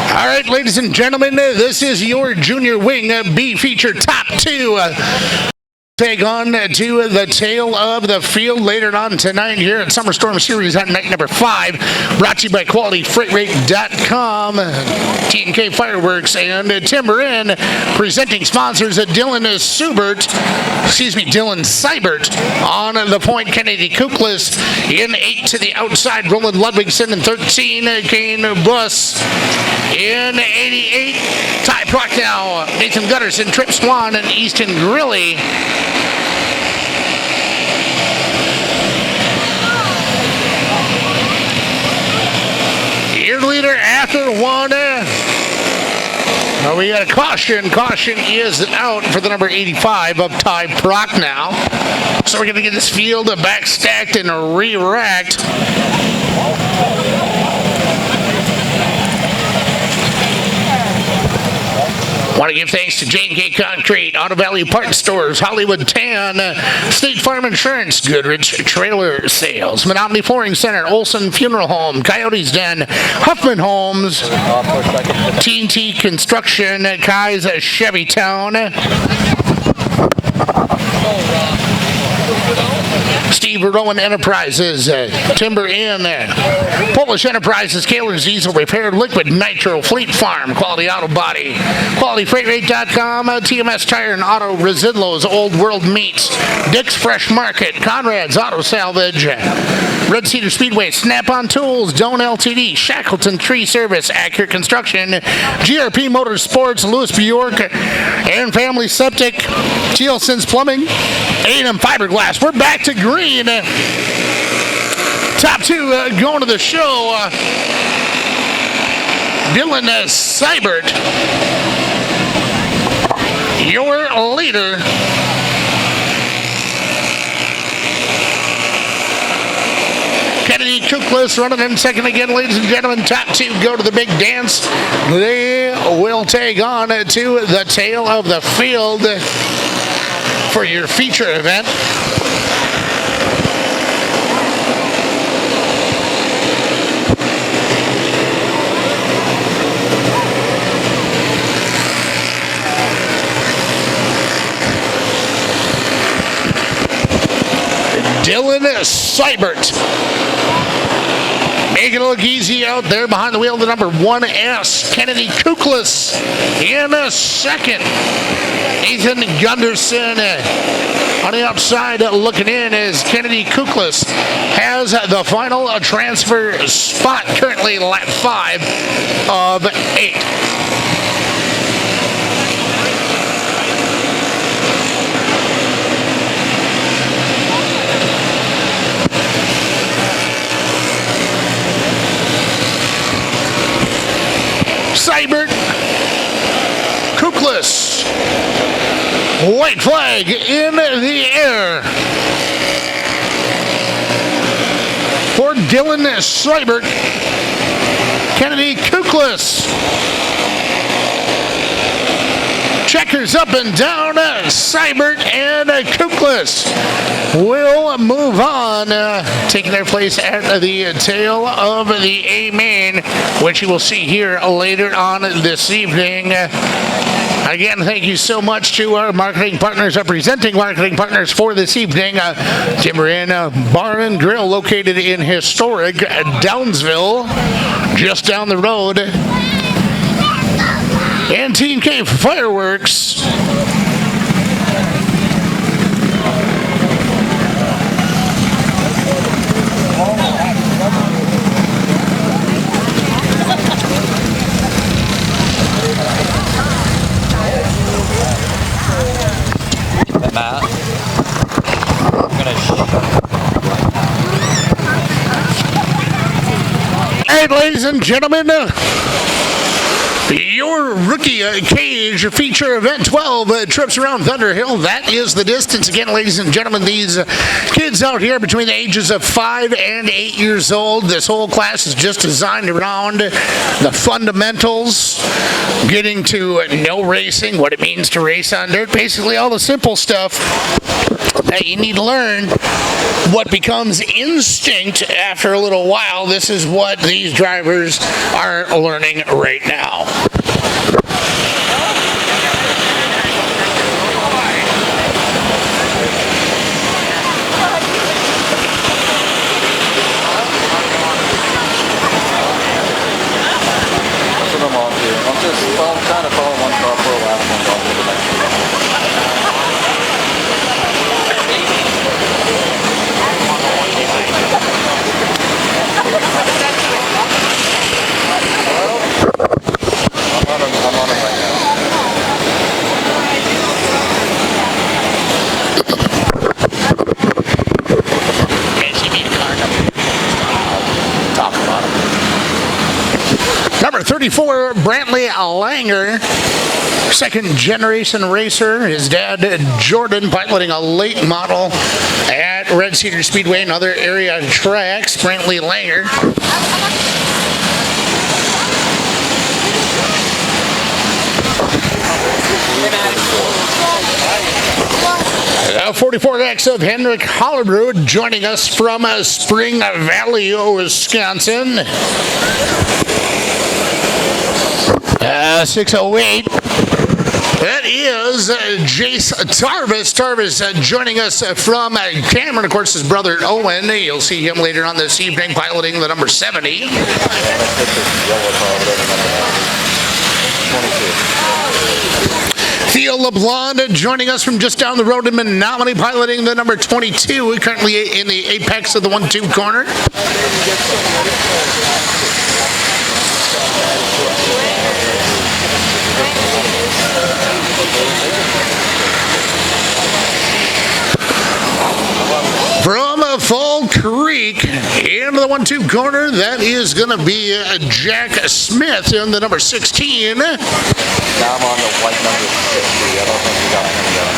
All right, ladies and gentlemen, this is your Junior Wing B Feature Top 2. Take on to the tail of the field later on tonight here at Summer Storm Series at night number 5. Brought to you by QualityFreightRate.com, T&K Fireworks, and Timber Inn. Presenting sponsors Dylan Seibert on the point. Kennedy Kuklis in 8 to the outside. Roland Ludwigson in 13. Kane Buss in 88. Ty Prochnow, Nathan Gutterson, Trip Swan, and Easton Grilly. Your leader after one. We got a caution. Caution is out for the number 85 of Ty Prochnow. So we're going to get this field back stacked and re-racked. Want to give thanks to J&K Concrete, Auto Valley Parts Stores, Hollywood Tan, State Farm Insurance, Goodrich Trailer Sales, Menomonie Flooring Center, Olson Funeral Home, Coyote's Den, Huffman Homes, T&T Construction, Kai's Chevy Town, Steve Rowan Enterprises, Timber Inn, Polish Enterprises, Kaler's Diesel Repair, Liquid Nitro, Fleet Farm, Quality Auto Body, QualityFreightRate.com, TMS Tire and Auto, Residlo's Old World Meats, Dick's Fresh Market, Conrad's Auto Salvage, Red Cedar Speedway, Snap-on Tools, Doan Ltd, Shackleton Tree Service, Accurate Construction, GRP Motorsports, Louis Bjork, and Family Septic, Thielson's Plumbing, A&M Fiberglass. We're back to green. Top 2 going to the show. Dylan Seibert, your leader. Kennedy Kuklis running in second again, ladies and gentlemen. Top 2 go to the big dance. They will take on to the tail of the field for your feature event. Dylan Seibert making it look easy out there behind the wheel of the number 1S. Kennedy Kuklis in second. Nathan Gunderson on the outside looking in as Kennedy Kuklis has the final transfer spot, currently lap 5 of 8. Seibert, Kuklis, white flag in the air for Dylan Seibert. Kennedy Kuklis, checkers up and down. Seibert and Kuklis will move on, taking their place at the tail of the A main, which you will see here later on this evening. Again, thank you so much to our marketing partners, our presenting marketing partners for this evening. Timber Inn Bar and Grill, located in historic Downsville, just down the road. And T&K Fireworks. right, ladies and gentlemen. Your rookie cage feature event 12 trips around Thunder Hill. That is the distance. Again, ladies and gentlemen, these kids out here between the ages of 5 and 8 years old. This whole class is just designed around the fundamentals, getting to know racing, what it means to race on dirt, basically all the simple stuff that you need to learn. What becomes instinct after a little while, this is what these drivers are learning right now. That's what I'm on to. I'm trying to follow one car for a lap and then go to the next one. I'm on it right now. Top and bottom. Number 34, Brantley Langer, second generation racer. His dad, Jordan, piloting a late model at Red Cedar Speedway and other area tracks. Brantley Langer. 44X of Henrik Hollerud joining us from Spring Valley, Wisconsin. 608. That is Jace Tarvis. Tarvis joining us from Cameron. Of course, his brother Owen. You'll see him later on this evening piloting the number 70. 22. Theo LaBlonde joining us from just down the road in Menomonie, piloting the number 22, currently in the apex of the 1-2 corner. From Fall Creek into the 1-2 corner, that is going to be Jack Smith in the number 16. Now I'm on the white number 60. I don't think we got him done.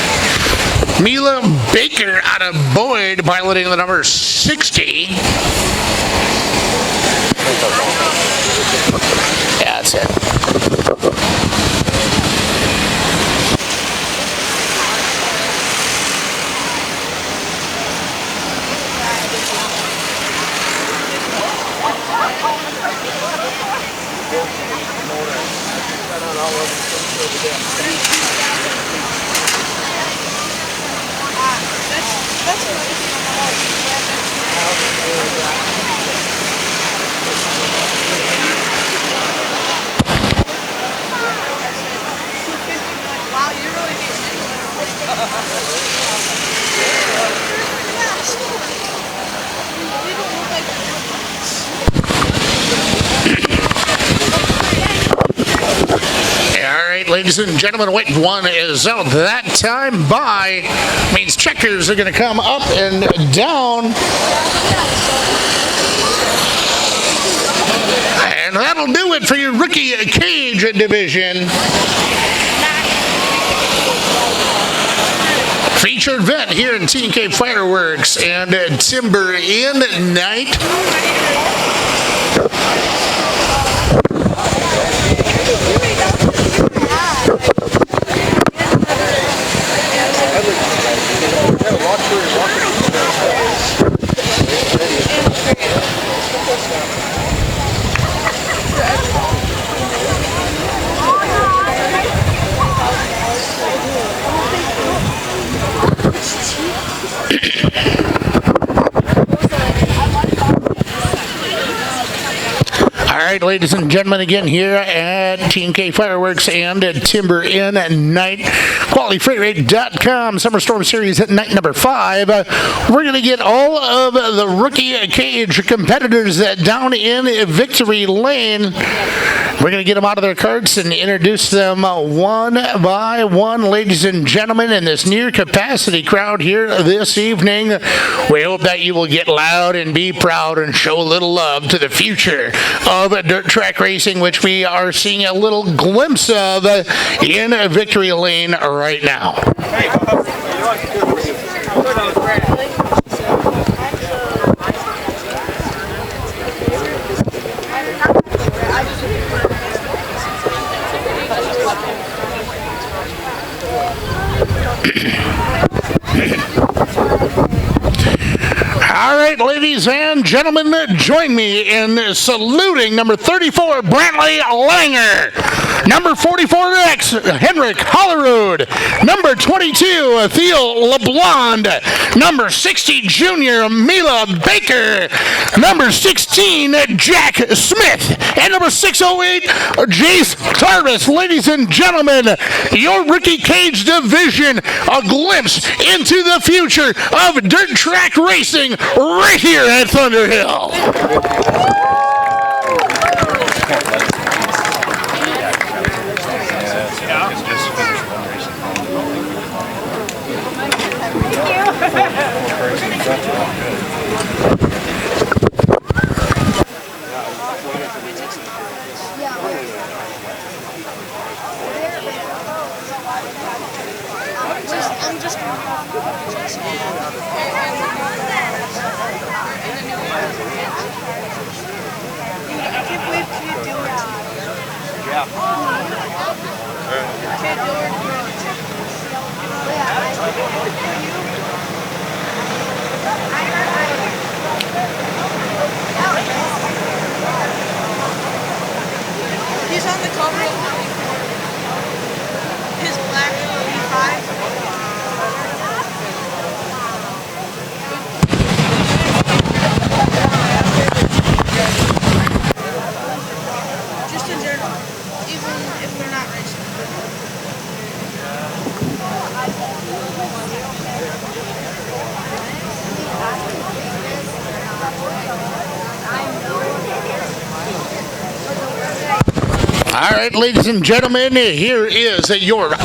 Mila Baker out of Boyd piloting the number 60. Yeah, that's it. Ladies and gentlemen, wait, one is out. That time by means checkers are going to come up and down. And that'll do it for your rookie cage division. Featured event here in T&K Fireworks and Timber in Night. All right, ladies and gentlemen, again here at T&K Fireworks and Timber in Night. QualityFreightRate.com Summer Storm Series at night number 5. We're going to get all of the rookie cage competitors down in Victory Lane. We're going to get them out of their carts and introduce them one by one, ladies and gentlemen, in this near capacity crowd here this evening. We hope that you will get loud and be proud and show a little love to the future of dirt track racing, which we are seeing a little glimpse of in Victory Lane right now. All right, ladies and gentlemen, join me in saluting number 34, Brantley Langer. Number 44X, Henrik, Hollerud. Number 22, Theo LaBlonde. Number 60, Junior, Mila Baker. Number 16, Jack Smith. And number 608, Jace Tarvis. Ladies and gentlemen, your Rookie Cage division, a glimpse into the future of dirt track racing right here at Thunder Hill. He's on the cover of his black 85. Just in general, even if they're not racing. All right, ladies and gentlemen, here is your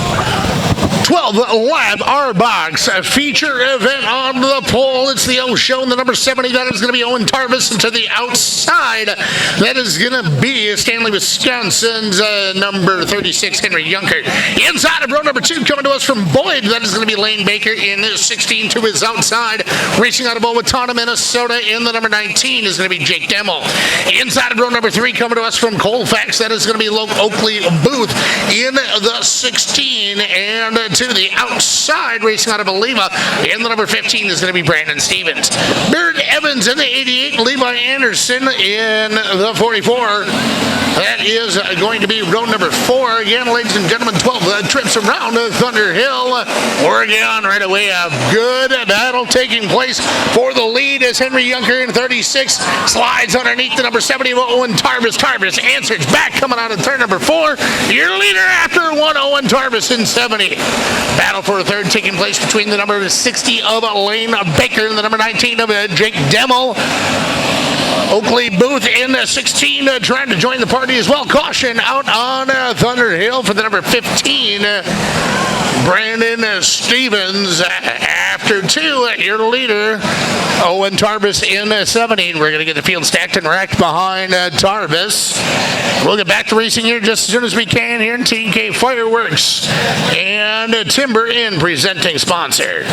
12 Lab R-Box feature event on the pole. It's the O show, and the number 70, that is going to be Owen Tarvis, and to the outside, that is going to be Stanley, Wisconsin's number 36, Henry Junker. Inside of row number 2, coming to us from Boyd, that is going to be Lane Baker in 16 to his outside. Racing out of Owatonna, Minnesota, in the number 19 is going to be Jake Demmel. Inside of row number 3, coming to us from Colfax, that is going to be Oakley Booth in the 16, and to the outside, racing out of Aleva, in the number 15 is going to be Brandon Stevens. Barrett Evans in the 88, Levi Anderson in the 44. That is going to be row number 4. Again, ladies and gentlemen, 12 trips around Thunder Hill. Oregon right away. A good battle taking place for the lead as Henry Junker in 36 slides underneath the number 70 of Owen Tarvis. Tarvis answers back coming out of turn number 4. Your leader after one, Owen Tarvis in 70. Battle for a third taking place between the number 60 of Lane Baker and the number 19 of Jake Demmel. Oakley Booth in 16 trying to join the party as well. Caution out on Thunder Hill for the number 15, Brandon Stevens. After 2, your leader, Owen Tarvis in 17. We're going to get the field stacked and racked behind Tarvis. We'll get back to racing here just as soon as we can here in TK Fireworks and Timber Inn presenting sponsor.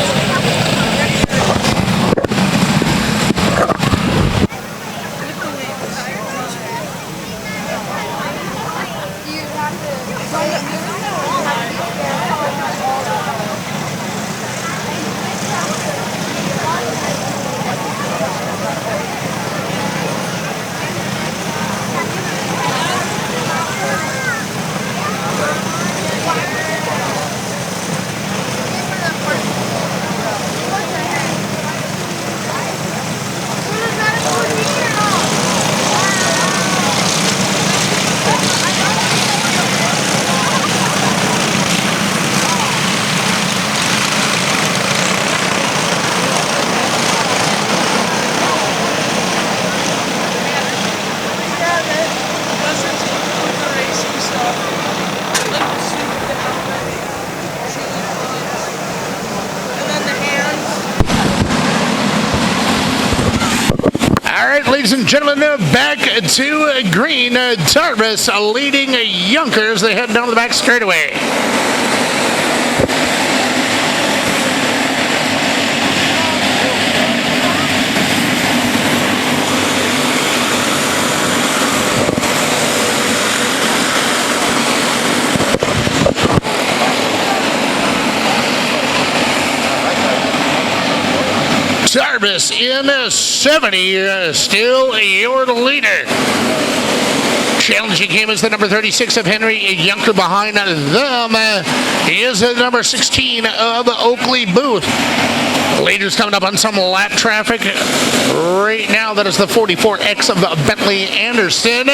All right, ladies and gentlemen, back to green. Tarbus leading Yonkers. They head down to the back straightaway. Tarbus in 70, still your leader. Challenging him is the number 36 of Henry Yunker. Behind them is the number 16 of Oakley Booth. Leaders coming up on some lap traffic. Right now, that is the 44X of Bentley Anderson.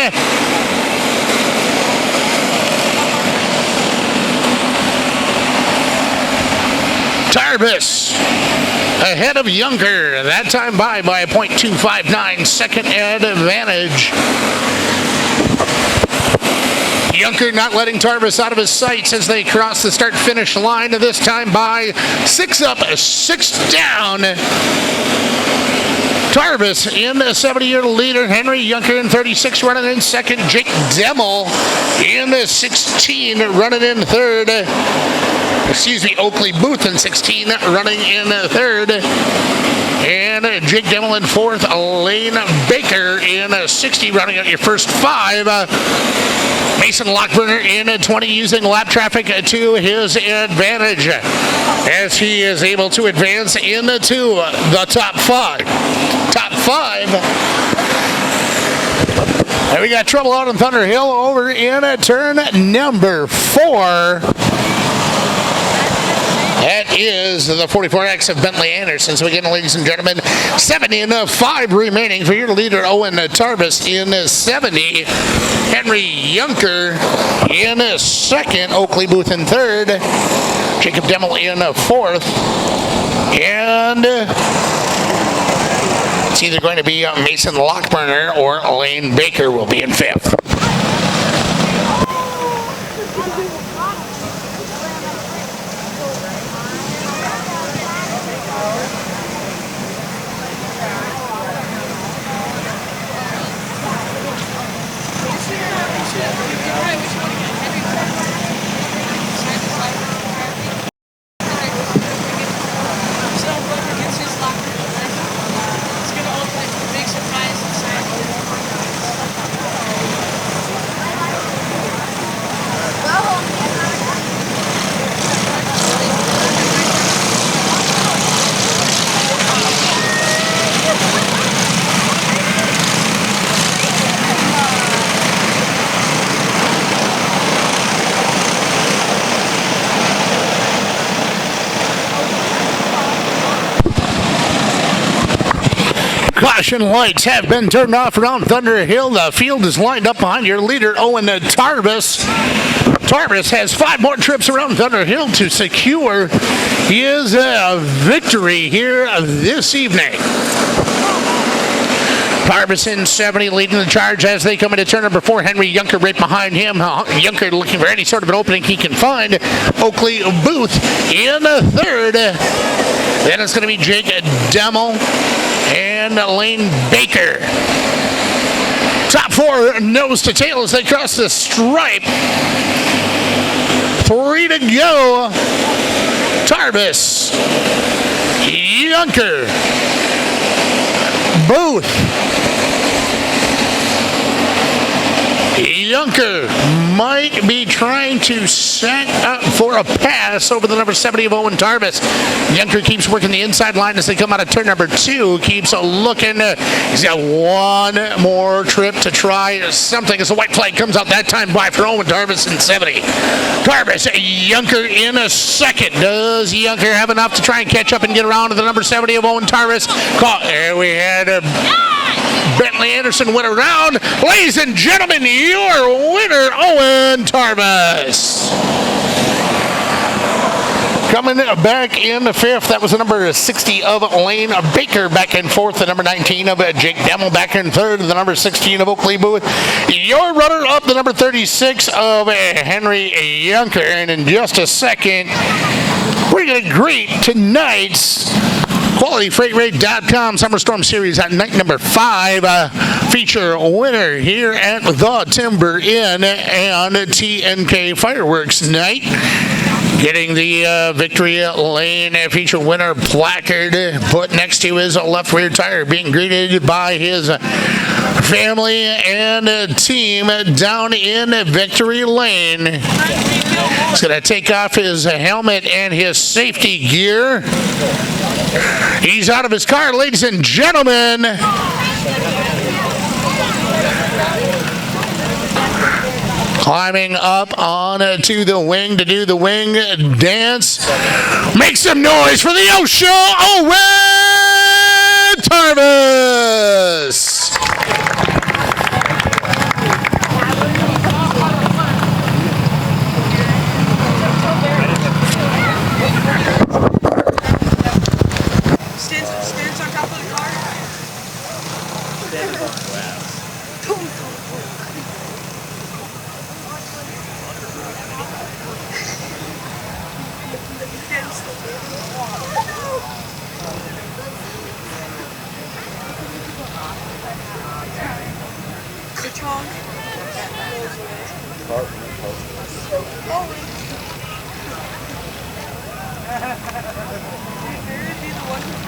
Tarbus ahead of Yunker, that time by a .259 second advantage. Yunker not letting Tarbus out of his sights as they cross the start-finish line, this time by 6 up, 6 down. Tarbus in the 70-year leader. Henry Yunker in 36 running in second. Jake Demmel in the 16 running in third. Oakley Booth in 16 running in third. And Jake Demmel in fourth. Lane Baker in 60 running out your first 5. Mason Lockburner in 20 using lap traffic to his advantage as he is able to advance into the top 5. Top 5. And we got trouble out on Thunder Hill over in turn number 4. That is the 44X of Bentley Anderson. So again, ladies and gentlemen, 7 in 5 remaining for your leader, Owen Tarbus in 70. Henry Yunker in second. Oakley Booth in third. Jacob Demmel in fourth. And it's either going to be Mason Lockburner or Lane Baker will be in fifth. Caution lights have been turned off around Thunder Hill. The field is lined up behind your leader, Owen Tarbus. Tarbus has 5 more trips around Thunder Hill to secure his victory here this evening. Tarbus in 70 leading the charge as they come into turn number 4. Henry Yunker right behind him. Yunker looking for any sort of an opening he can find. Oakley Booth in third. Then it's going to be Jake Demmel and Lane Baker. Top 4 nose to tail as they cross the stripe. 3 to go. Tarbus, Yunker, Booth, Yunker might be trying to set up for a pass over the number 70 of Owen Tarbus. Yunker keeps working the inside line as they come out of turn number 2. Keeps looking. He's got 1 more trip to try something as the white flag comes out that time by for Owen Tarbus in 70. Tarbus, Yunker in a second. Does Yunker have enough to try and catch up and get around to the number 70 of Owen Tarbus? There we had Brantley Anderson went around. Ladies and gentlemen, your winner, Owen Tarbus. Coming back in the 5th, that was the number 60 of Lane Baker. Back in 4th, the number 19 of Jake Demmel. Back in 3rd, the number 16 of Oakley Booth. Your runner-up, the number 36 of Henry Yunker. And in just a second, we're going to greet tonight's QualityFreightRate.com Summer Storm Series at night number 5. Feature winner here at the Timber Inn and TNK Fireworks night. Getting the victory lane feature winner placard put next to his left rear tire, being greeted by his family and team down in victory lane. He's going to take off his helmet and his safety gear. He's out of his car, ladies and gentlemen. Climbing up onto the wing to do the wing dance. Make some noise for the Ocean Owen Tarvis. Stands on top of the car.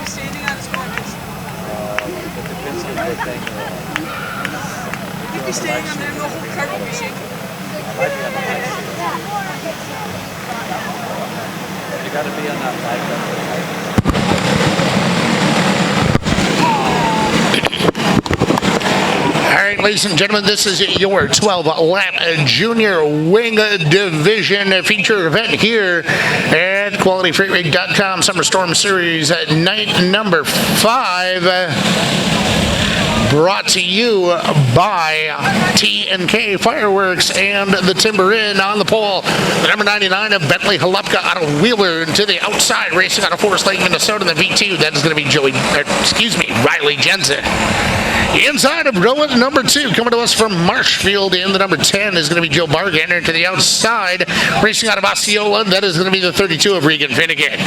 Standing on his corners. He'd be standing on there, the whole car would be shaking. You gotta be on that All right, ladies and gentlemen, this is your 12-lap junior wing division feature event here at QualityFreightRate.com Summer Storm Series at night number 5. Brought to you by TNK Fireworks and the Timber Inn on the pole. The number 99 of Brantley Langer out of Wheeler to the outside, racing out of Forest Lake, Minnesota in the V2. That is going to be Riley Jensen. Inside of row number 2, coming to us from Marshfield in the number 10 is going to be Joe Bargander. To the outside, racing out of Osceola, that is going to be the 32 of Regan Finnegan.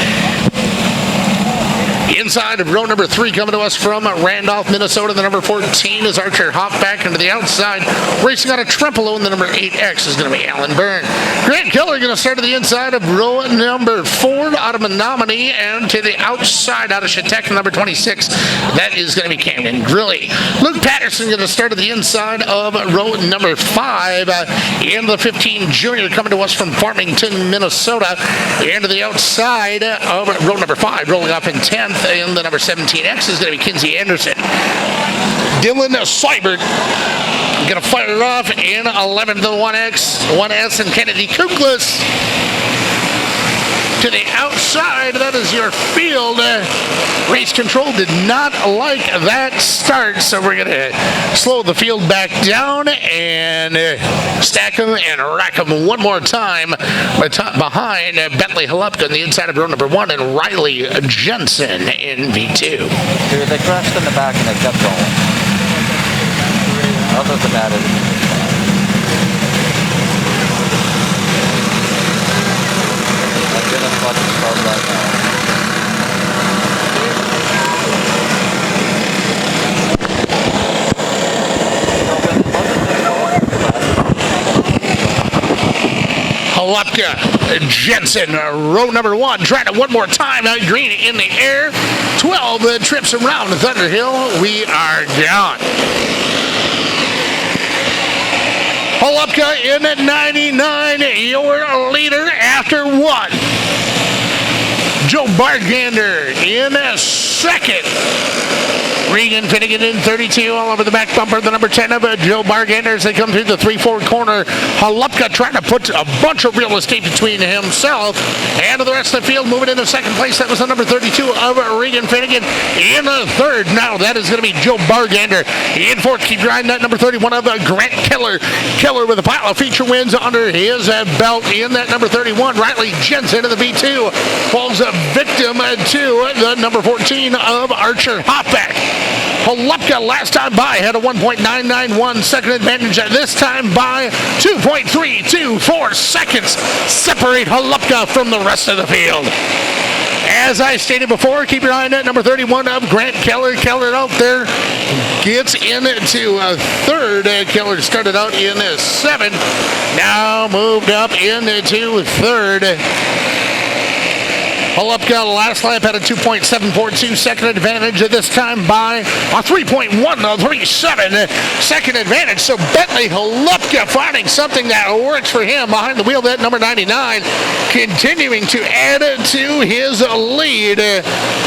Inside of row number 3, coming to us from Randolph, Minnesota, the number 14 is Archer Hoffback. And to the outside, racing out of Trempealeau in the number 8X is going to be Alan Byrne. Grant Keller going to start at the inside of row number 4 out of Menomonie. And to the outside out of Chautauqua, number 26, that is going to be Camden Grilly. Luke Patterson going to start at the inside of row number 5. And the 15 junior coming to us from Farmington, Minnesota. And to the outside of row number 5, rolling off in 10th. In the number 17X is going to be Kinsey Anderson. Dylan Seibert going to fire it off in 11th the 1X, 1S, and Kennedy Kuklis. To the outside, that is your field. Race control did not like that start, so we're going to slow the field back down and stack them and rack them one more time behind Bentley Halupka on the inside of row number 1 and Riley Jensen in V2. Dude, they crashed in the back and they kept going. Other than that, I'm gonna fucking start right now. Halupka, Jensen, row number 1, trying it one more time. Green in the air. 12 trips around Thunder Hill. We are down. Halupka in at 99, your leader after 1. Joe Bargander in second. Regan Finnegan in 32, all over the back bumper. The number 10 of Joe Bargander as they come through the 3-4 corner. Halupka trying to put a bunch of real estate between himself and the rest of the field. Moving into second place, that was the number 32 of Regan Finnegan. In the third, now that is going to be Joe Bargander. In fourth, keep riding that number 31 of Grant Keller. Keller with a pile of feature wins under his belt. In that number 31, Riley Jensen in the B2 falls a victim to the number 14 of Archer Hoffback. Halupka last time by had a 1.991 second advantage. This time by 2.324 seconds separate Halupka from the rest of the field. As I stated before, keep your eye on that number 31 of Grant Keller. Keller out there gets into third. Keller started out in seventh. Now moved up into third. Holupka last lap had a 2.742 second advantage, this time by a 3.137 second advantage. So Bentley Holupka finding something that works for him behind the wheel of that number 99, continuing to add to his lead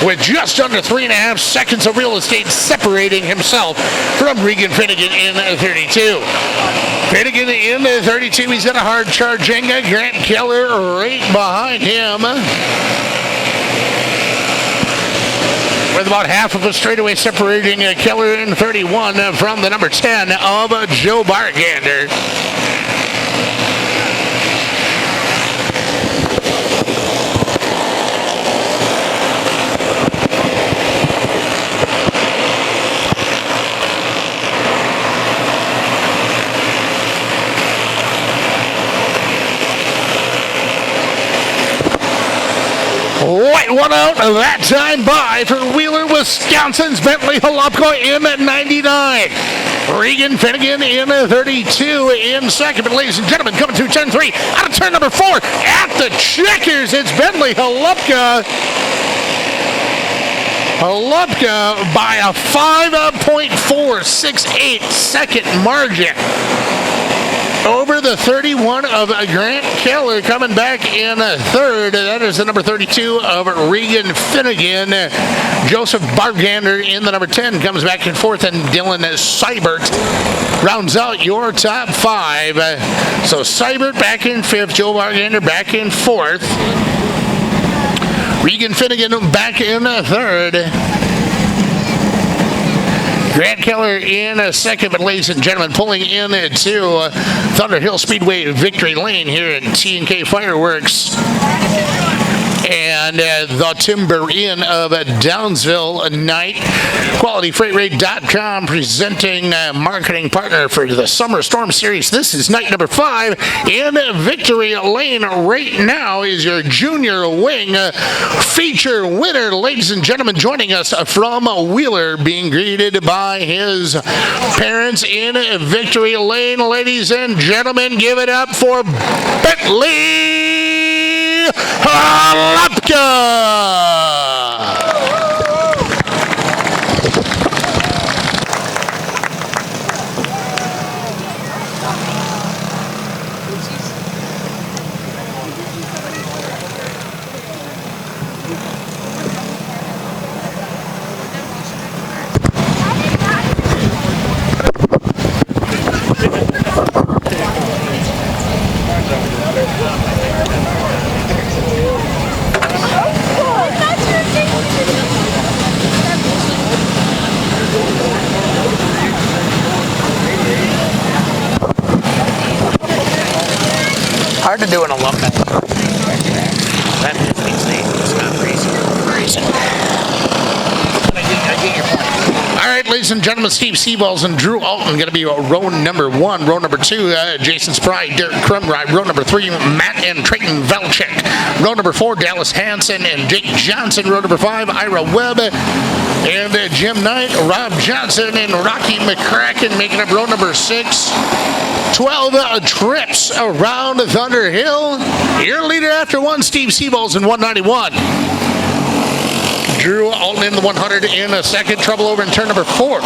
with just under 3.5 seconds of real estate separating himself from Regan Finnegan in 32. Finnegan in 32, he's got a hard charging Grant Keller right behind him, with about half of a straightaway separating Keller in 31 from the number 10 of Joe Bargander. White one out that time by for Wheeler, Wisconsin's Bentley Holupka in 99. Regan Finnegan in 32 in second. But ladies and gentlemen, coming through turn 3 out of turn number 4 at the checkers, it's Bentley Holupka. Holupka by a 5.468 second margin over the 31 of Grant Keller, coming back in third. That is the number 32 of Regan Finnegan. Joseph Bargander in the number 10 comes back in fourth, and Dylan Seibert rounds out your top 5. So Seibert back in fifth, Joe Bargander back in fourth, Regan Finnegan back in third, Grant Keller in second. But ladies and gentlemen, pulling in to Thunder Hill Speedway victory lane here at T&K Fireworks and the Timber Inn of Downsville night. QualityFreightRate.com presenting marketing partner for the Summer Storm Series. This is night number 5 in victory lane. Right now is your junior wing feature winner, ladies and gentlemen, joining us from Wheeler, being greeted by his parents in victory lane. Ladies and gentlemen, give it up for Bentley Holupka. Hard to do an alumni. That just means it's not freezing. I get your point. All right, ladies and gentlemen, Steve Seaballs and Drew Alton going to be row number 1. Row number 2, Jason Spry, Derek Krumride. Row number 3, Matt and Trayton Velchek. Row number 4, Dallas Hansen and Jake Johnson. Row number 5, Ira Webb and Jim Knight. Rob Johnson and Rocky McCracken making up row number 6. 12 trips around Thunder Hill. Your leader after 1, Steve Seaballs in 191. Drew Alton in the 100 in a second. Trouble over in turn number 4.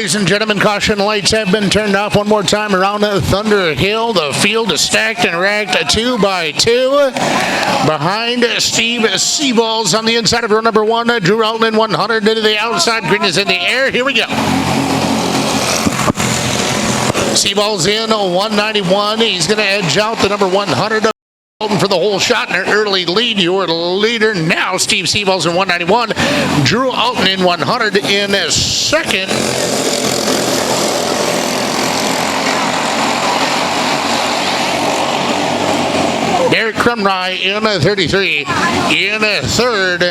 ladies and gentlemen, caution lights have been turned off one more time around Thunder Hill. The field is stacked and ranked 2 by 2. Behind Steve Seaballs on the inside of row number 1. Drew Alton 100 into the outside. Green is in the air. Here we go. Seaballs in 191. He's going to edge out the number 100. For the whole shot in an early lead. Your leader now, Steve Seaballs in 191. Drew Alton in 100 in second. Derek Krumrye in 33 in third.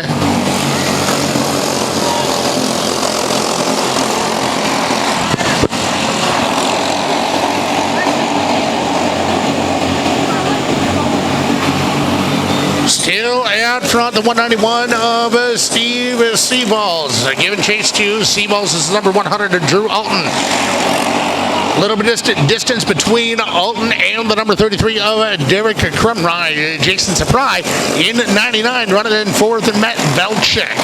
Still out front, the 191 of Steve Seaballs. Giving chase to Seaballs is number 100 to Drew Alton. A little bit distance between Alton and the number 33 of Derek Krumrye. Jason Surprise in 99, running in fourth, and Matt Velchek.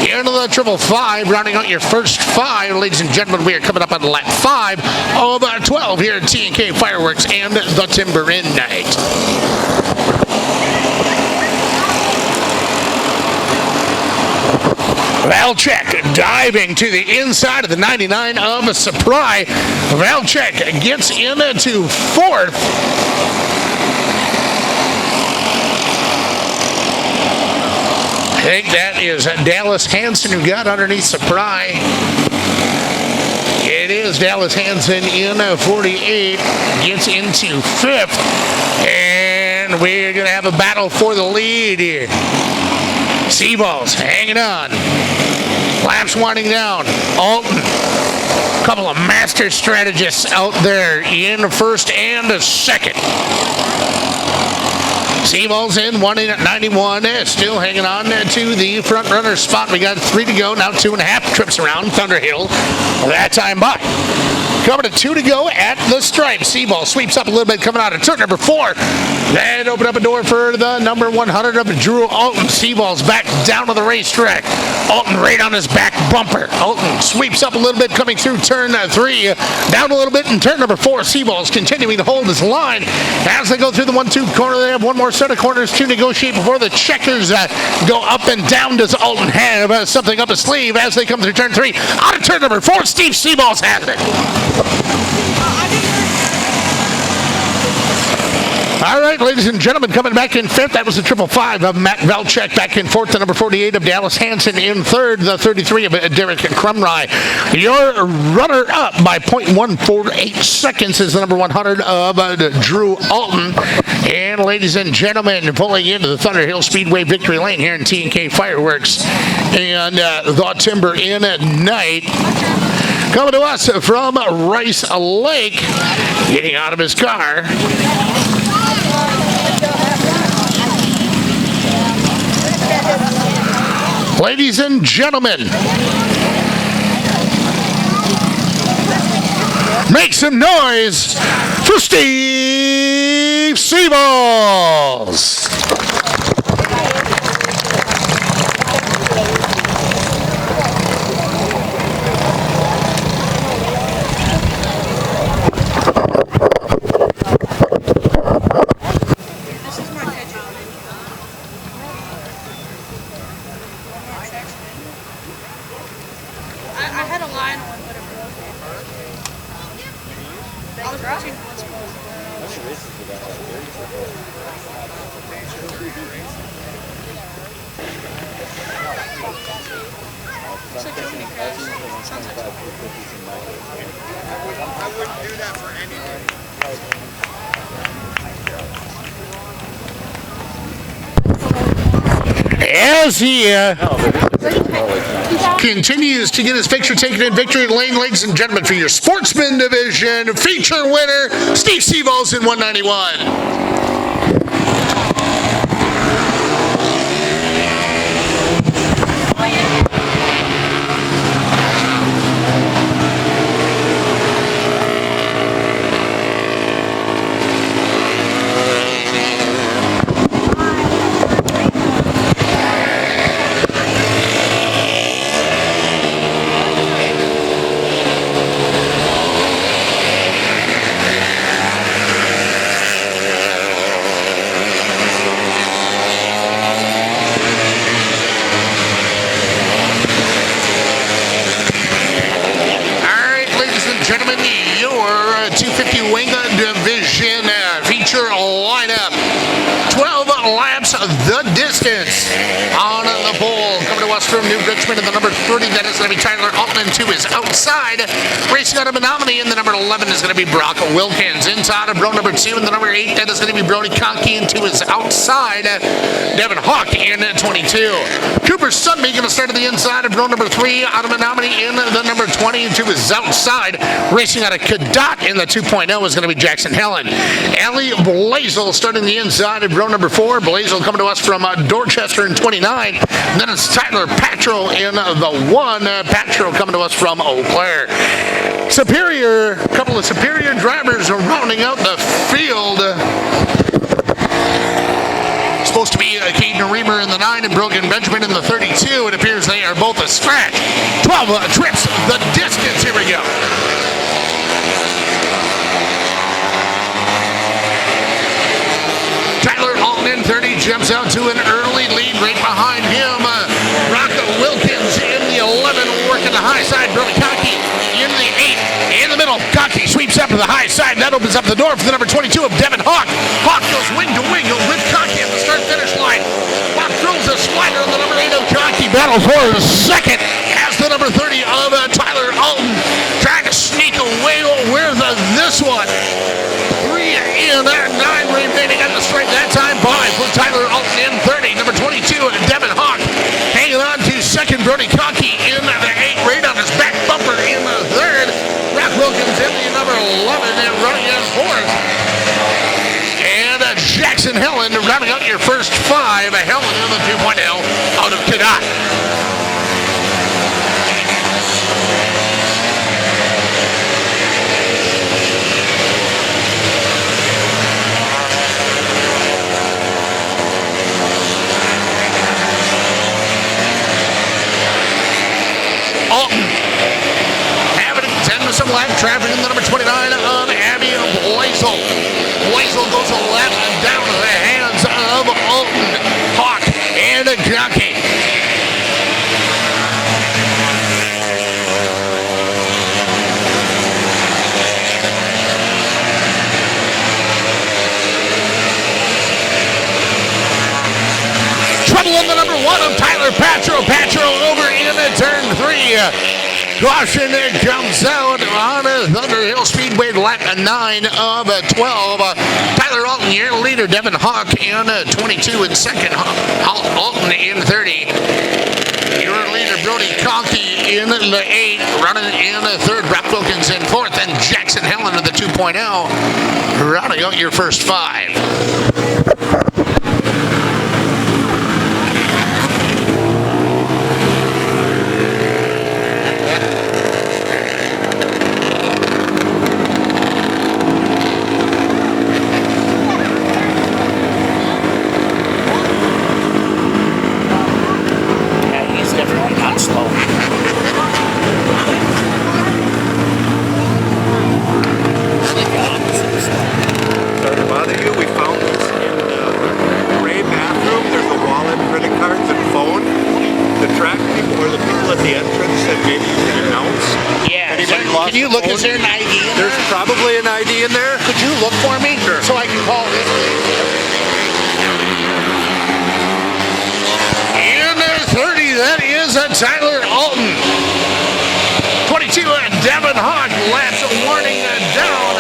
Into the 555, rounding out your first 5. Ladies and gentlemen, we are coming up on lap 5 of 12 here at T&K Fireworks and the Timber Inn Night. Valchek diving to the inside of the 99 of Surprise. Valchek gets into fourth. I think that is Dallas Hansen who got underneath Surprise. It is Dallas Hansen in 48. Gets into fifth. And we're going to have a battle for the lead here. Seaballs hanging on. Laps winding down. Alton. A couple of master strategists out there in first and second. Seaballs in 191. Still hanging on to the front runner spot. We got 3 to go. Now 2.5 trips around Thunder Hill. That time by. Coming to 2 to go at the stripe. Seaball sweeps up a little bit coming out of turn number 4. Then open up a door for the number 100 of Drew Alton. Seaball's back down to the racetrack. Alton right on his back bumper. Alton sweeps up a little bit coming through turn 3. Down a little bit in turn number 4. Seaball's continuing to hold his line. As they go through the 1-2 corner, they have one more set of corners to negotiate before the checkers go up and down. Does Alton have something up his sleeve as they come through turn 3? Out of turn number 4, Steve Seaballs has it. All right, ladies and gentlemen, coming back in fifth, that was the 555 of Matt Velchek. Back in fourth, the number 48 of Dallas Hansen. In third, the 33 of Derek Krumrye. Your runner-up by 0.148 seconds is the number 100 of Drew Alton. And ladies and gentlemen, pulling into the Thunder Hill Speedway victory lane here in T&K Fireworks and the Timber Inn Night. Coming to us from Rice Lake, getting out of his car. Ladies and gentlemen, make some noise for Steve Seaballs. I had a line on, but it broke. I was watching one sport. Looks like Germany crashed. Sounds like I wouldn't do that for anything. As he continues to get his picture taken in victory lane, ladies and gentlemen, for your Sportsman Division feature winner, Steve Seaballs in 191. laps the distance on the pole. Coming to us from New Richmond in the number 30, that is going to be Tyler Altman to his outside. Racing out of Menomonie in the number 11 is going to be Brock Wilkins. Inside of row number 2 in the number 8, that is going to be Brody Conkey, and to his outside, Devin Hawk in 22. Cooper Sudby going to start at the inside of row number 3 out of Menomonie in the number 20 to his outside. Racing out of Cadott in the 2.0 is going to be Jackson Helen. Ellie Blazel starting the inside of row number 4. Blazel coming to us from Dorchester in 29. And then it's Tyler Patro in the 1. Patro coming to us from Eau Claire. Superior, a couple of superior drivers are rounding out the field. Supposed to be Caden Reamer in the 9 and Brogan Benjamin in the 32. It appears they are both a scratch. 12 trips the distance. Here we go. Tyler Altman, 30, jumps out to an early lead. Right behind him, Rocco Wilkins in the 11, working the high side. Brody Conkey in the 8. In the middle, Conkey sweeps up to the high side. That opens up the door for the number 22 of Devin Hawk. Hawk goes wing to wing with Conkey at the start-finish line. Hawk throws a slider on the number 8 of Conkey. Battle for a second as the number 30 of Tyler Alton trying to sneak away with this one. 3 in, 9 remaining at the straight. That time by for Tyler Alton in 30. Number 22, Devin Hawk hanging on to second. Brody Conkey in the 8, right on his back bumper in the 3rd. Rock Wilkins in the number 11 and running in 4th. And Jackson Helen rounding out your first 5. Helen in the 2.0 out of Cadott. Alton having to contend with some lap traffic in the number 29 of Abby Blazel. Blazel goes a lap down to the hands of Alton, Hawk, and Conkey. Trouble on the number 1 of Tyler Patro. Patro over in turn 3. Caution comes out on Thunder Hill Speedway, lap 9 of 12. Tyler Alton, your leader. Devin Hawk in 22 in second. Alton in 30. Your leader, Brody Conkey in the 8. Running in the 3rd. Brock Wilkins in 4th. And Jackson Helen in the 2.0. Rounding out your first 5. Can you look? Is there an ID in there? There's probably an ID in there. Could you look for me? Sure. So I can call this. In the 30, that is Tyler Alton. 22, Devin Hawk. Laps warning down.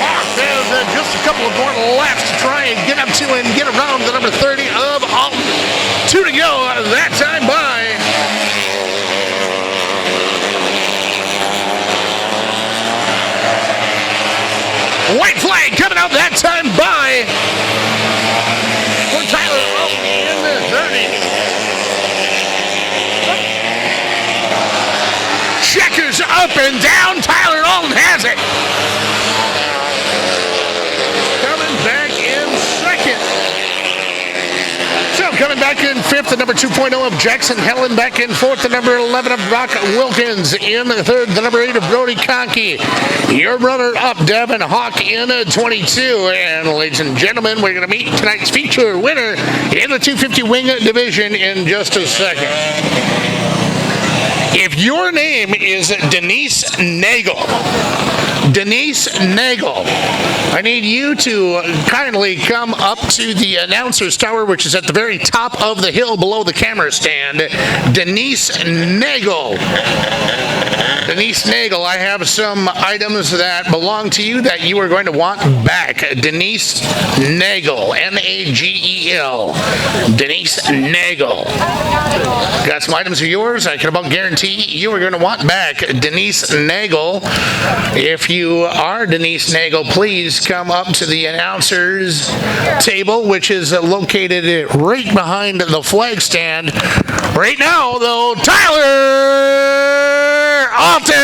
Hawk has just a couple of more laps to try and get up to and get around the number 30 of Alton. 2 to go. That time by. White flag coming out that time by for Tyler Alton in the 30. Checkers up and down. Tyler Alton has it. Coming back in second. So coming back in 5th, the number 2.0 of Jackson Helen. Back in 4th, the number 11 of Brock Wilkins. In the 3rd, the number 8 of Brody Conkey. Your runner-up, Devin Hawk, in 22. And ladies and gentlemen, we're going to meet tonight's feature winner in the 250 wing division in just a second. If your name is Denise Nagel, Denise Nagel. I need you to kindly come up to the announcer's tower, which is at the very top of the hill below the camera stand. Denise Nagel. Denise Nagel, I have some items that belong to you that you are going to want back. Denise Nagel, Nagel. Denise Nagel. Got some items of yours I can about guarantee you are going to want back. Denise Nagel. If you are Denise Nagel, please come up to the announcer's table, which is located right behind the flag stand. Right now, though, Tyler Alton!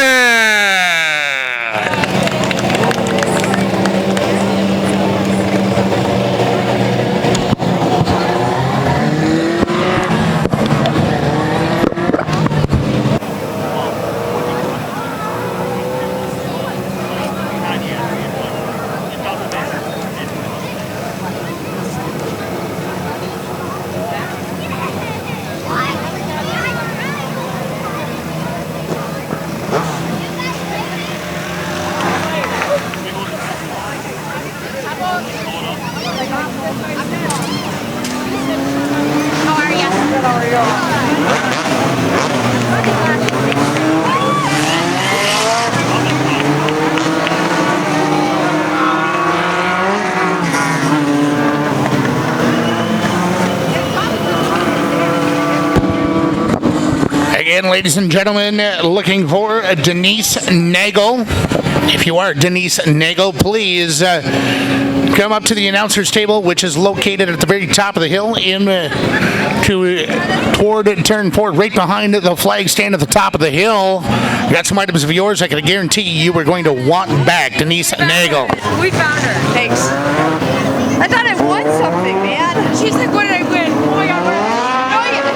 Again, ladies and gentlemen, looking for Denise Nagel. If you are Denise Nagel, please come up to the announcer's table, which is located at the very top of the hill toward turn forward, right behind the flag stand at the top of the hill. Got some items of yours I can guarantee you are going to want back. Denise Nagel. We found her. Thanks. I thought I won something, man. She's like, what did I win? Oh my god, no, I got it.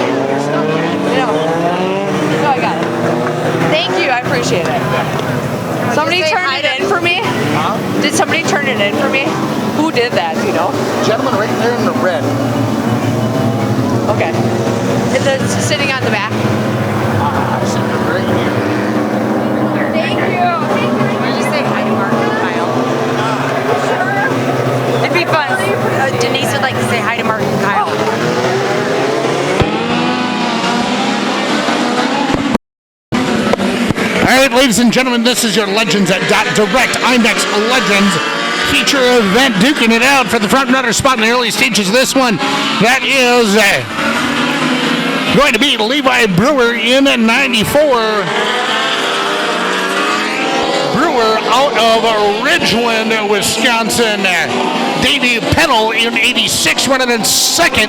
No, I got it. Thank you, I appreciate it. Somebody turned it in for me? Huh? Did somebody turn it in for me? Who did that, do you know? Gentleman right there in the red. Okay. It's sitting on the back? Sitting right here. Thank you. Can I just say hi to Mark and Kyle? Sure. It'd be fun. Denise would like to say hi to Mark and Kyle. All right, ladies and gentlemen, this is your Legends at Direct IMAX Legends feature event, duking it out for the front runner spot in the early stages of this one. That is going to be Levi Brewer in 94. Brewer out of Ridgeland, Wisconsin. Davey Pennell in 86 running in second.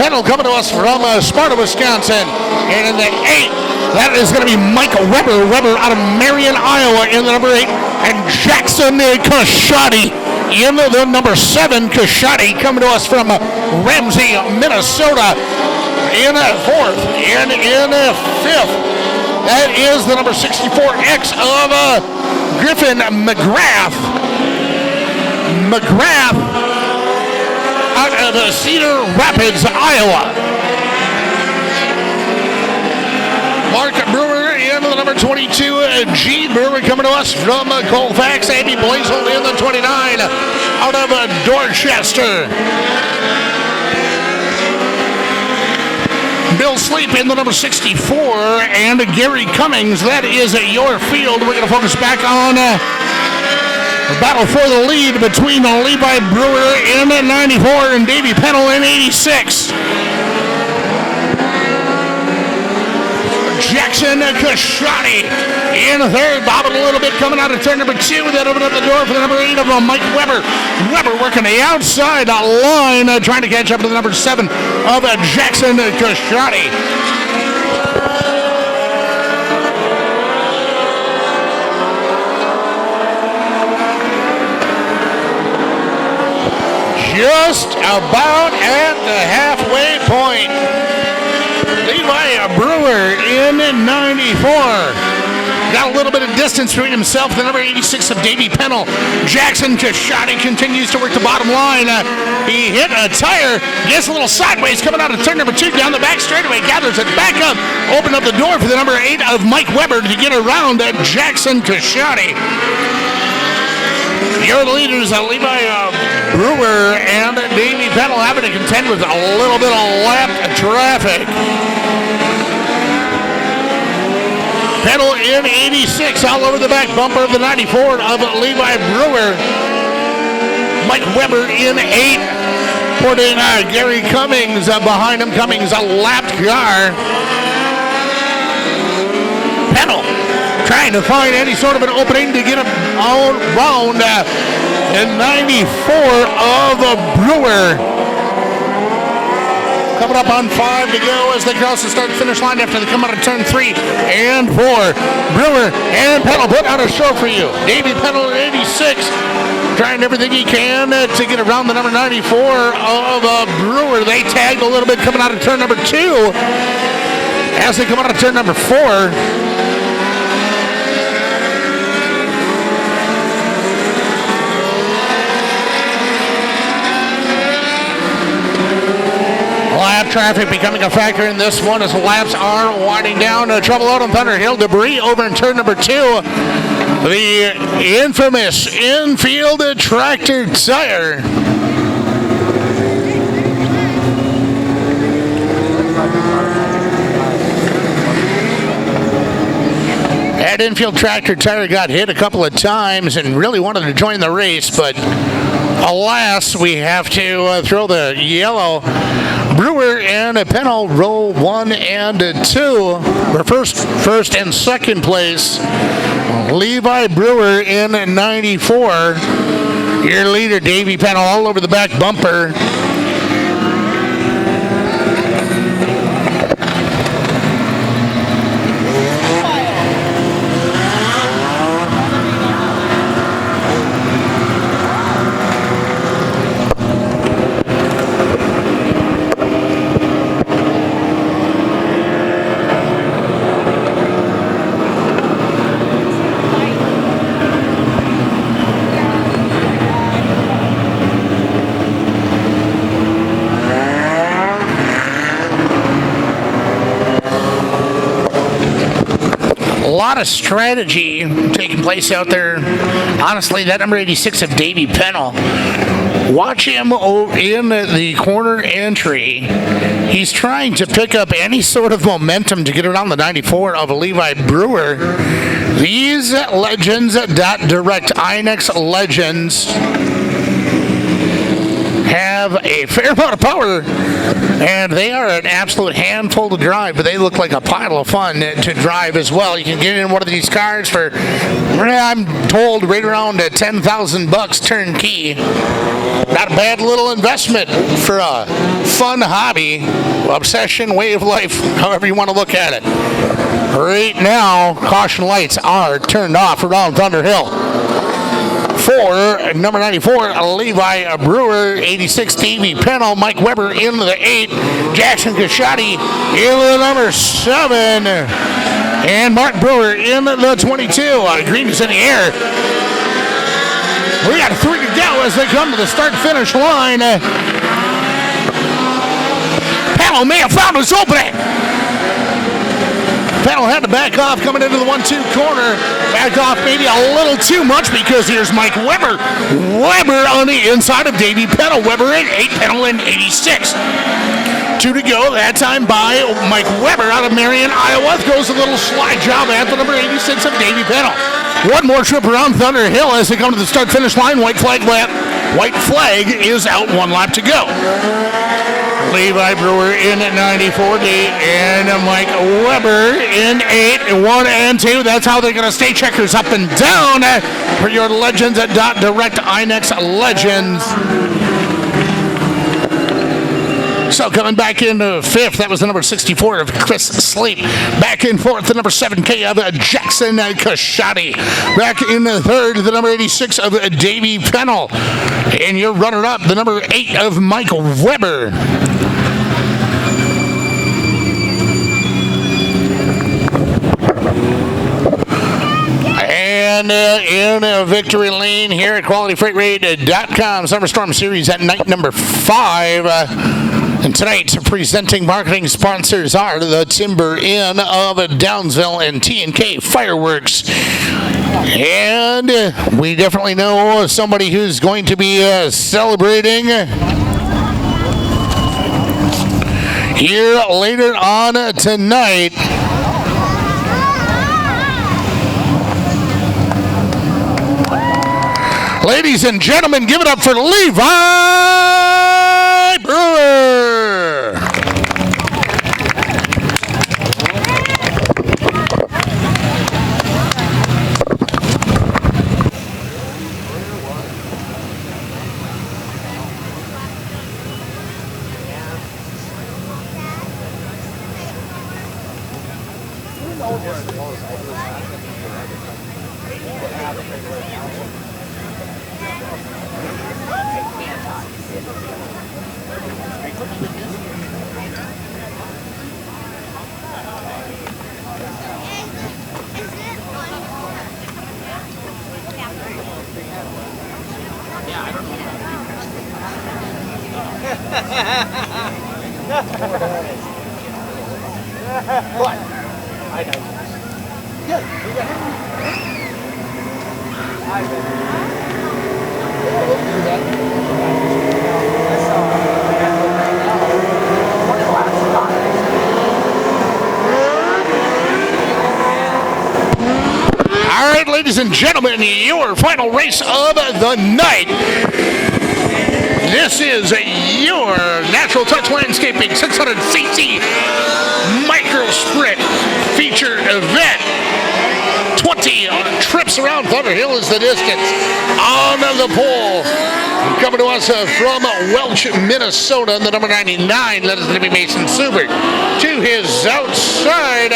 Pennell coming to us from Sparta, Wisconsin. And in the 8th, that is going to be Mike Weber. Weber out of Marion, Iowa in the number 8. And Jackson Kashadi in the number 7. Kashadi coming to us from Ramsey, Minnesota in 4th. And in 5th, that is the number 64X of Griffin McGrath. McGrath out of Cedar Rapids, Iowa. Mark Brewer in the number 22. G. Brewer coming to us from Colfax. Andy Blazel in the 29 out of Dorchester. Bill Sleep in the number 64. And Gary Cummings. That is your field. We're going to focus back on the battle for the lead between Levi Brewer in 94 and Davey Pennell in 86. Jackson Kashani in 3rd, bobbing a little bit, coming out of turn number 2. That opened up the door for the number 8 of Mike Weber. Weber working the outside line, trying to catch up to the number 7 of Jackson Kashani. Just about at the halfway point. Levi Brewer in 94. Got a little bit of distance between himself and the number 86 of Davey Pennell. Jackson Kashadi continues to work the bottom line. He hit a tire, gets a little sideways coming out of turn number 2 down the back straightaway, gathers it back up, open up the door for the number 8 of Mike Weber to get around Jackson Kashadi. Your leaders, Levi Brewer and Davey Pennell, having to contend with a little bit of lapped traffic. Pennell in 86, all over the back bumper of the 94 of Levi Brewer. Mike Weber in 8. Putting Gary Cummings behind him. Cummings a lapped car. Pennell trying to find any sort of an opening to get him around in 94 of Brewer. Coming up on 5 to go as they cross the start-finish line after they come out of turn 3 and 4. Brewer and Pennell put out a show for you. Davey Pennell at 86, trying everything he can to get around the number 94 of Brewer. They tagged a little bit coming out of turn number 2 as they come out of turn number 4. Lap traffic becoming a factor in this one as the laps are winding down. Trouble out on Thunder Hill. Debris over in turn number 2. The infamous infield tractor tire. That infield tractor tire got hit a couple of times and really wanted to join the race, but alas, we have to throw the yellow. Brewer and Pennell roll 1 and 2. For first and second place, Levi Brewer in 94. Your leader, Davey Pennell, all over the back bumper. A lot of strategy taking place out there. Honestly, that number 86 of Davey Pennell. Watch him in the corner entry. He's trying to pick up any sort of momentum to get around the 94 of Levi Brewer. These Legends.Direct Inex Legends have a fair amount of power, and they are an absolute handful to drive, but they look like a pile of fun to drive as well. You can get in one of these cars for, I'm told, right around $10,000 turnkey. Not a bad little investment for a fun hobby, obsession, way of life, however you want to look at it. Right now, caution lights are turned off around Thunder Hill. For number 94, Levi Brewer, 86, Davey Pennell, Mike Weber into the 8, Jackson Kashadi into the number 7, and Mark Brewer in the 22. Green is in the air. We got 3 to go as they come to the start-finish line. Pennell may have found his opening. Pennell had to back off coming into the 1-2 corner. Back off maybe a little too much because here's Mike Weber. Weber on the inside of Davey Pennell. Weber in 8, Pennell in 86. 2 to go, that time by Mike Weber out of Marion, Iowa. Goes a little slide job at the number 86 of Davey Pennell. One more trip around Thunder Hill as they come to the start-finish line. White flag is out, 1 lap to go. Levi Brewer in at 94, and Mike Weber in 8, 1 and 2. That's how they're going to stay checkers up and down for your Legends.Direct Inex Legends. So coming back into 5th, that was the number 64 of Chris Sleep. Back in 4th, the number 7K of Jackson Kashadi. Back in the 3rd, the number 86 of Davey Pennell. And your runner-up, the number 8 of Mike Weber. And in victory lane here at QualityFreightRate.com, Summer Storm Series at night number 5. And tonight, presenting marketing sponsors are the Timber Inn of Downsville and T&K Fireworks. And we definitely know somebody who's going to be celebrating here later on tonight. Ladies and gentlemen, give it up for Levi Brewer. All right, ladies and gentlemen, your final race of the night. This is your Natural Touch Landscaping 600cc Micro Sprint feature event. 20 trips around Thunder Hill is the distance. On the pole, coming to us from Welch, Minnesota, the number 99, that is going to be Mason Subert. To his outside,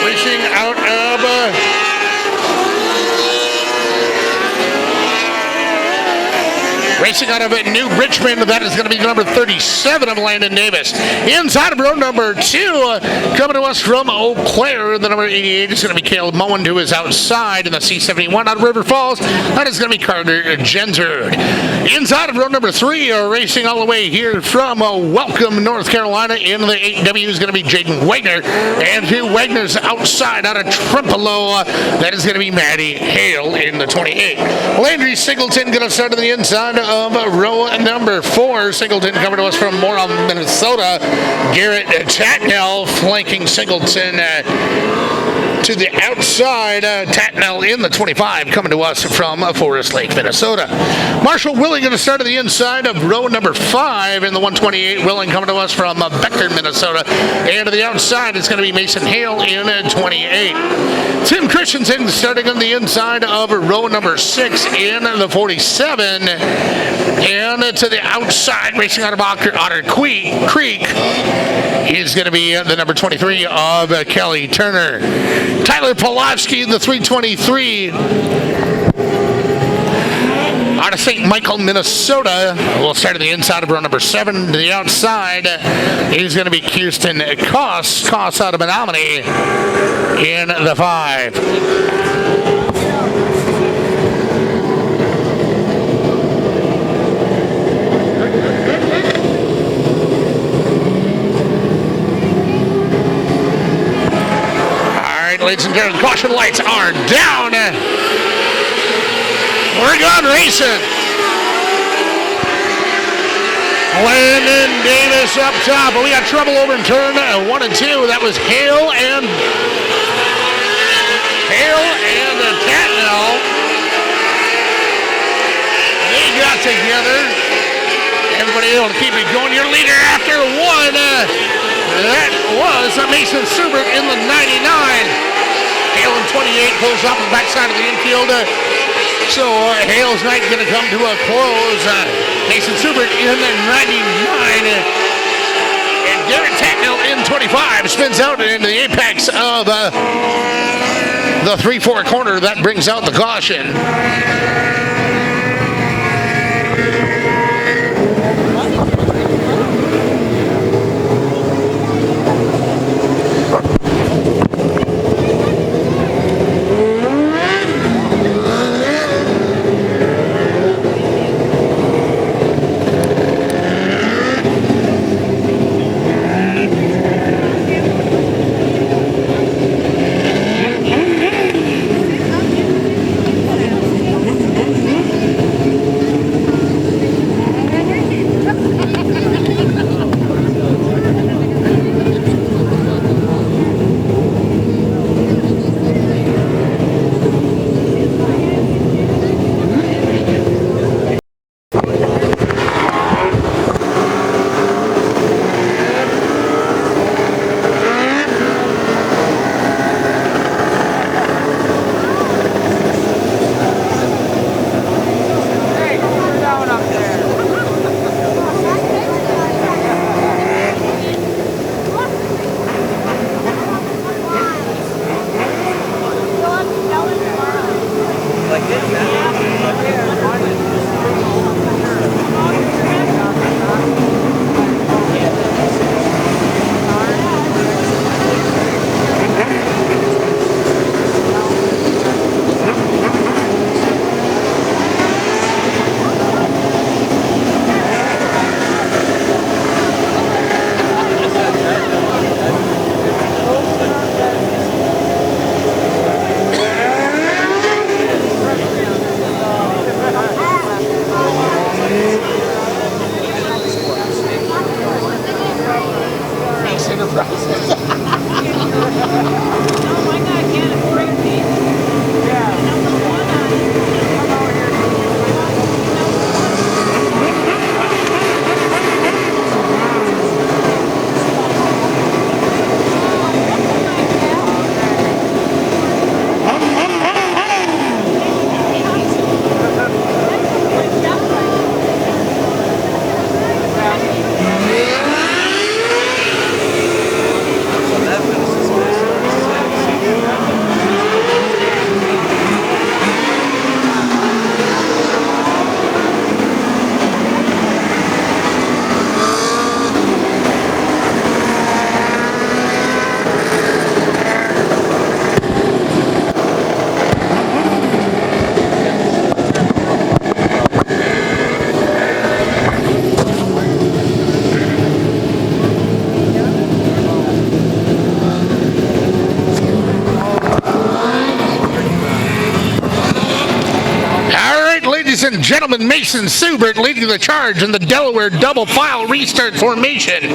racing out of... Racing out of New Richmond, that is going to be number 37 of Landon Davis. Inside of row number 2, coming to us from Eau Claire, the number 88 is going to be Caleb Moen. To his outside in the C71 out of River Falls, that is going to be Carter Jensrud. Inside of row number 3, racing all the way here from Welcome, North Carolina, in the 8W is going to be Jaden Wagner. And to Wagner's outside out of Trempealeau, that is going to be Maddie Hale in the 28. Landry Singleton going to start on the inside of row number 4. Singleton coming to us from Moral, Minnesota. Garrett Tatnell flanking Singleton to the outside. Tatnell in the 25 coming to us from Forest Lake, Minnesota. Marshall Willing going to start at the inside of row number 5 in the 128. Willing coming to us from Becker, Minnesota. And to the outside it's going to be Mason Hale in 28. Tim Christensen starting on the inside of row number 6 in the 47. And to the outside, racing out of Otter Creek, is going to be the number 23 of Kelly Turner. Tyler Pawlowski in the 323. Out of St. Michael, Minnesota. We'll start at the inside of row number 7. To the outside is going to be Kirsten Koss. Koss out of Menomonie in the 5. Ladies and gentlemen, caution lights are down. We're gone racing. Landon Davis up top, but we got trouble over in turn 1 and 2. That was Hale and Tatnell. They got together. Everybody able to keep it going. Your leader after 1. That was Mason Subert in the 99. Hale in 28 pulls off the backside of the infield. So Hale's night going to come to a close. Mason Subert in the 99. And Garrett Tatnell in 25 spins out into the apex of the 3-4 corner. That brings out the caution. Ladies and gentlemen, Mason Subert leading the charge in the Delaware double file restart formation.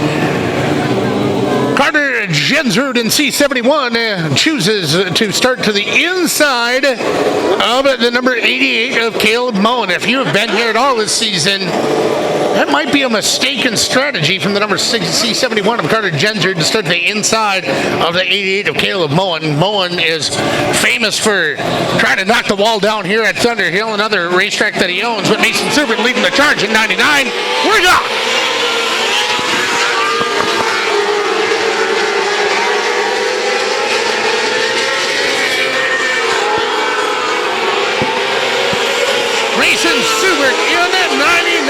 Carter Jensrud in C71 chooses to start to the inside of the number 88 of Caleb Moen. If you have been here at all this season, that might be a mistaken strategy from the number C71 of Carter Jensrud to start to the inside of the 88 of Caleb Moen. Moen is famous for trying to knock the wall down here at Thunder Hill, another racetrack that he owns, but Mason Subert leading the charge in 99. We're off! Mason Subert in at 99.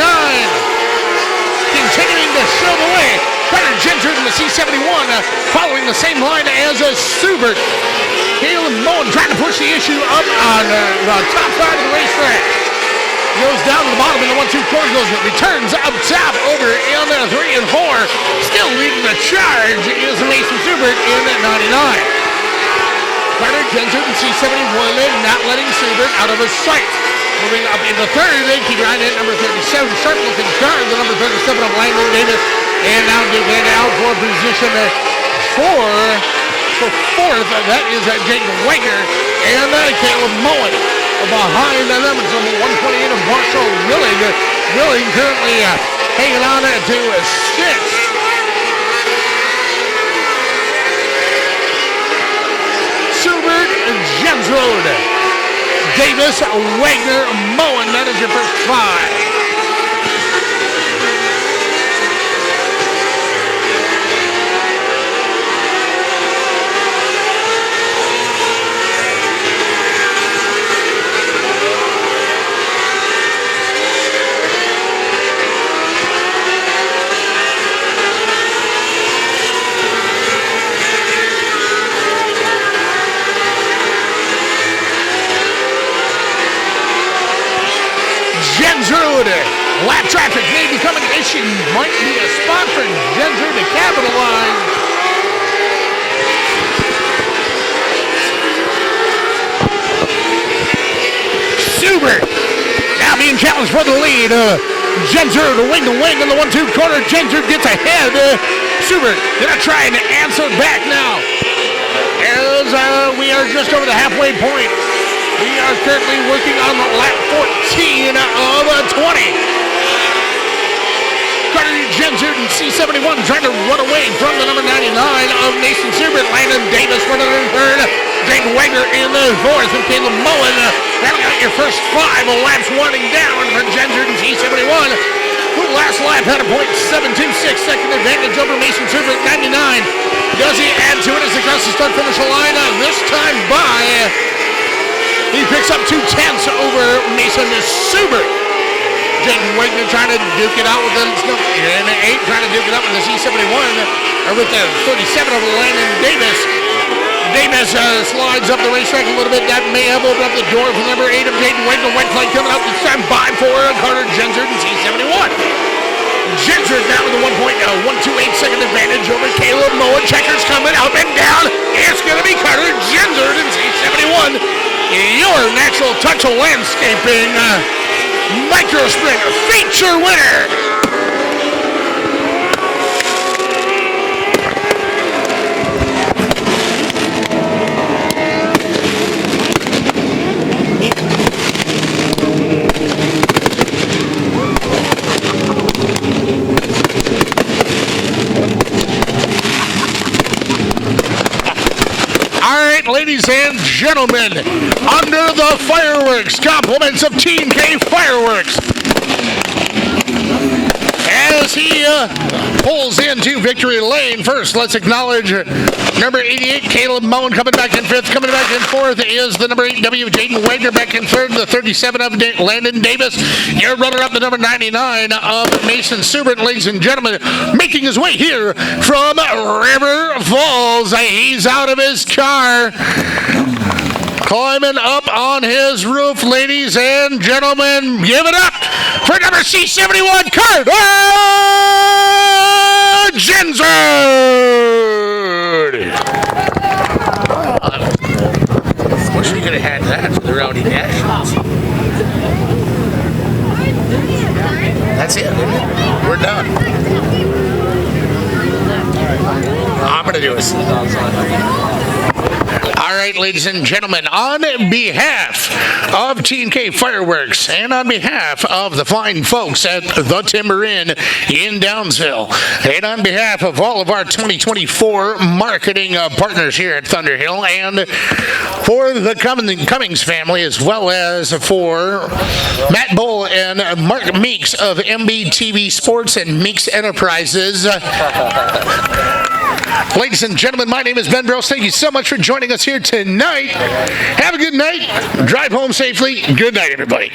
Continuing to show the way. Carter Jensrud in the C71 following the same line as Subert. Caleb Moen trying to push the issue up on the top side of the racetrack. Goes down to the bottom in the 1-2 corner, returns up top over in 3 and 4. Still leading the charge is Mason Subert in at 99. Carter Jensrud in C71 not letting Subert out of his sight. Moving up in the third, they keep riding at number 37, sharp-looking car, the number 37 of Langland Davis. And now get out for position for fourth. That is Jaden Wagner and Caleb Moen. Behind them is number 128 of Marshall Willing. Willing currently hanging on to 6. Subert, Jensrud, Davis, Wagner, Moen. That is your first 5. Jensrud, lap traffic may become an issue. Might be a spot for Jensrud to capitalize. Subert now being challenged for the lead. Jensrud wing to wing in the 1-2 corner. Jensrud gets ahead. Subert gonna try and answer back now. As we are just over the halfway point. We are currently working on lap 14 of 20. Carter Jensrud in C71 trying to run away from the number 99 of Mason Subert. Landon Davis running in third. Jaden Wagner in the fourth. And Caleb Moen. That'll got your first 5 laps winding down for Jensrud in C71. Who last lap had a .726 second advantage over Mason Subert 99. Does he add to it as he crosses the start-finish line? This time by... He picks up 2 tenths over Mason Subert. Jaden Wagner trying to duke it out with the 8, trying to duke it up with the C71, or with the 37 of Landon Davis. Davis slides up the racetrack a little bit. That may have opened up the door for number 8 of Jaden Wagner. White flag coming out this time by for Carter Jensrud in C71. Jensrud now with a 1.128 second advantage over Caleb Moen. Checkers coming up and down. It's going to be Carter Jensrud in C71. Your Natural Touch of Landscaping Micro Spring feature winner. Ladies and gentlemen, under the fireworks, compliments of Team K Fireworks. As he pulls into victory lane, first let's acknowledge number 88, Caleb Moen, coming back in 5th. Coming back in 4th is the number 8W, Jaden Wagner, back in 3rd, the 37 of Landon Davis. Your runner-up, the number 99 of Mason Subert, ladies and gentlemen, making his way here from River Falls. He's out of his car, climbing up on his roof, ladies and gentlemen. Give it up for number C71, Carter Jensrud. Wish we could have had that for the Rowdy Nationals. That's it. We're done. I'm going to do it. All right, ladies and gentlemen, on behalf of T&K Fireworks and on behalf of the fine folks at the Timber Inn in Downsville and on behalf of all of our 2024 marketing partners here at Thunder Hill and for the Cummings family as well as for Matt Bull and Mark Meeks of MBTV Sports and Meeks Enterprises. Ladies and gentlemen, my name is Ben Brose. Thank you so much for joining us here tonight. Have a good night. Drive home safely. Good night, everybody.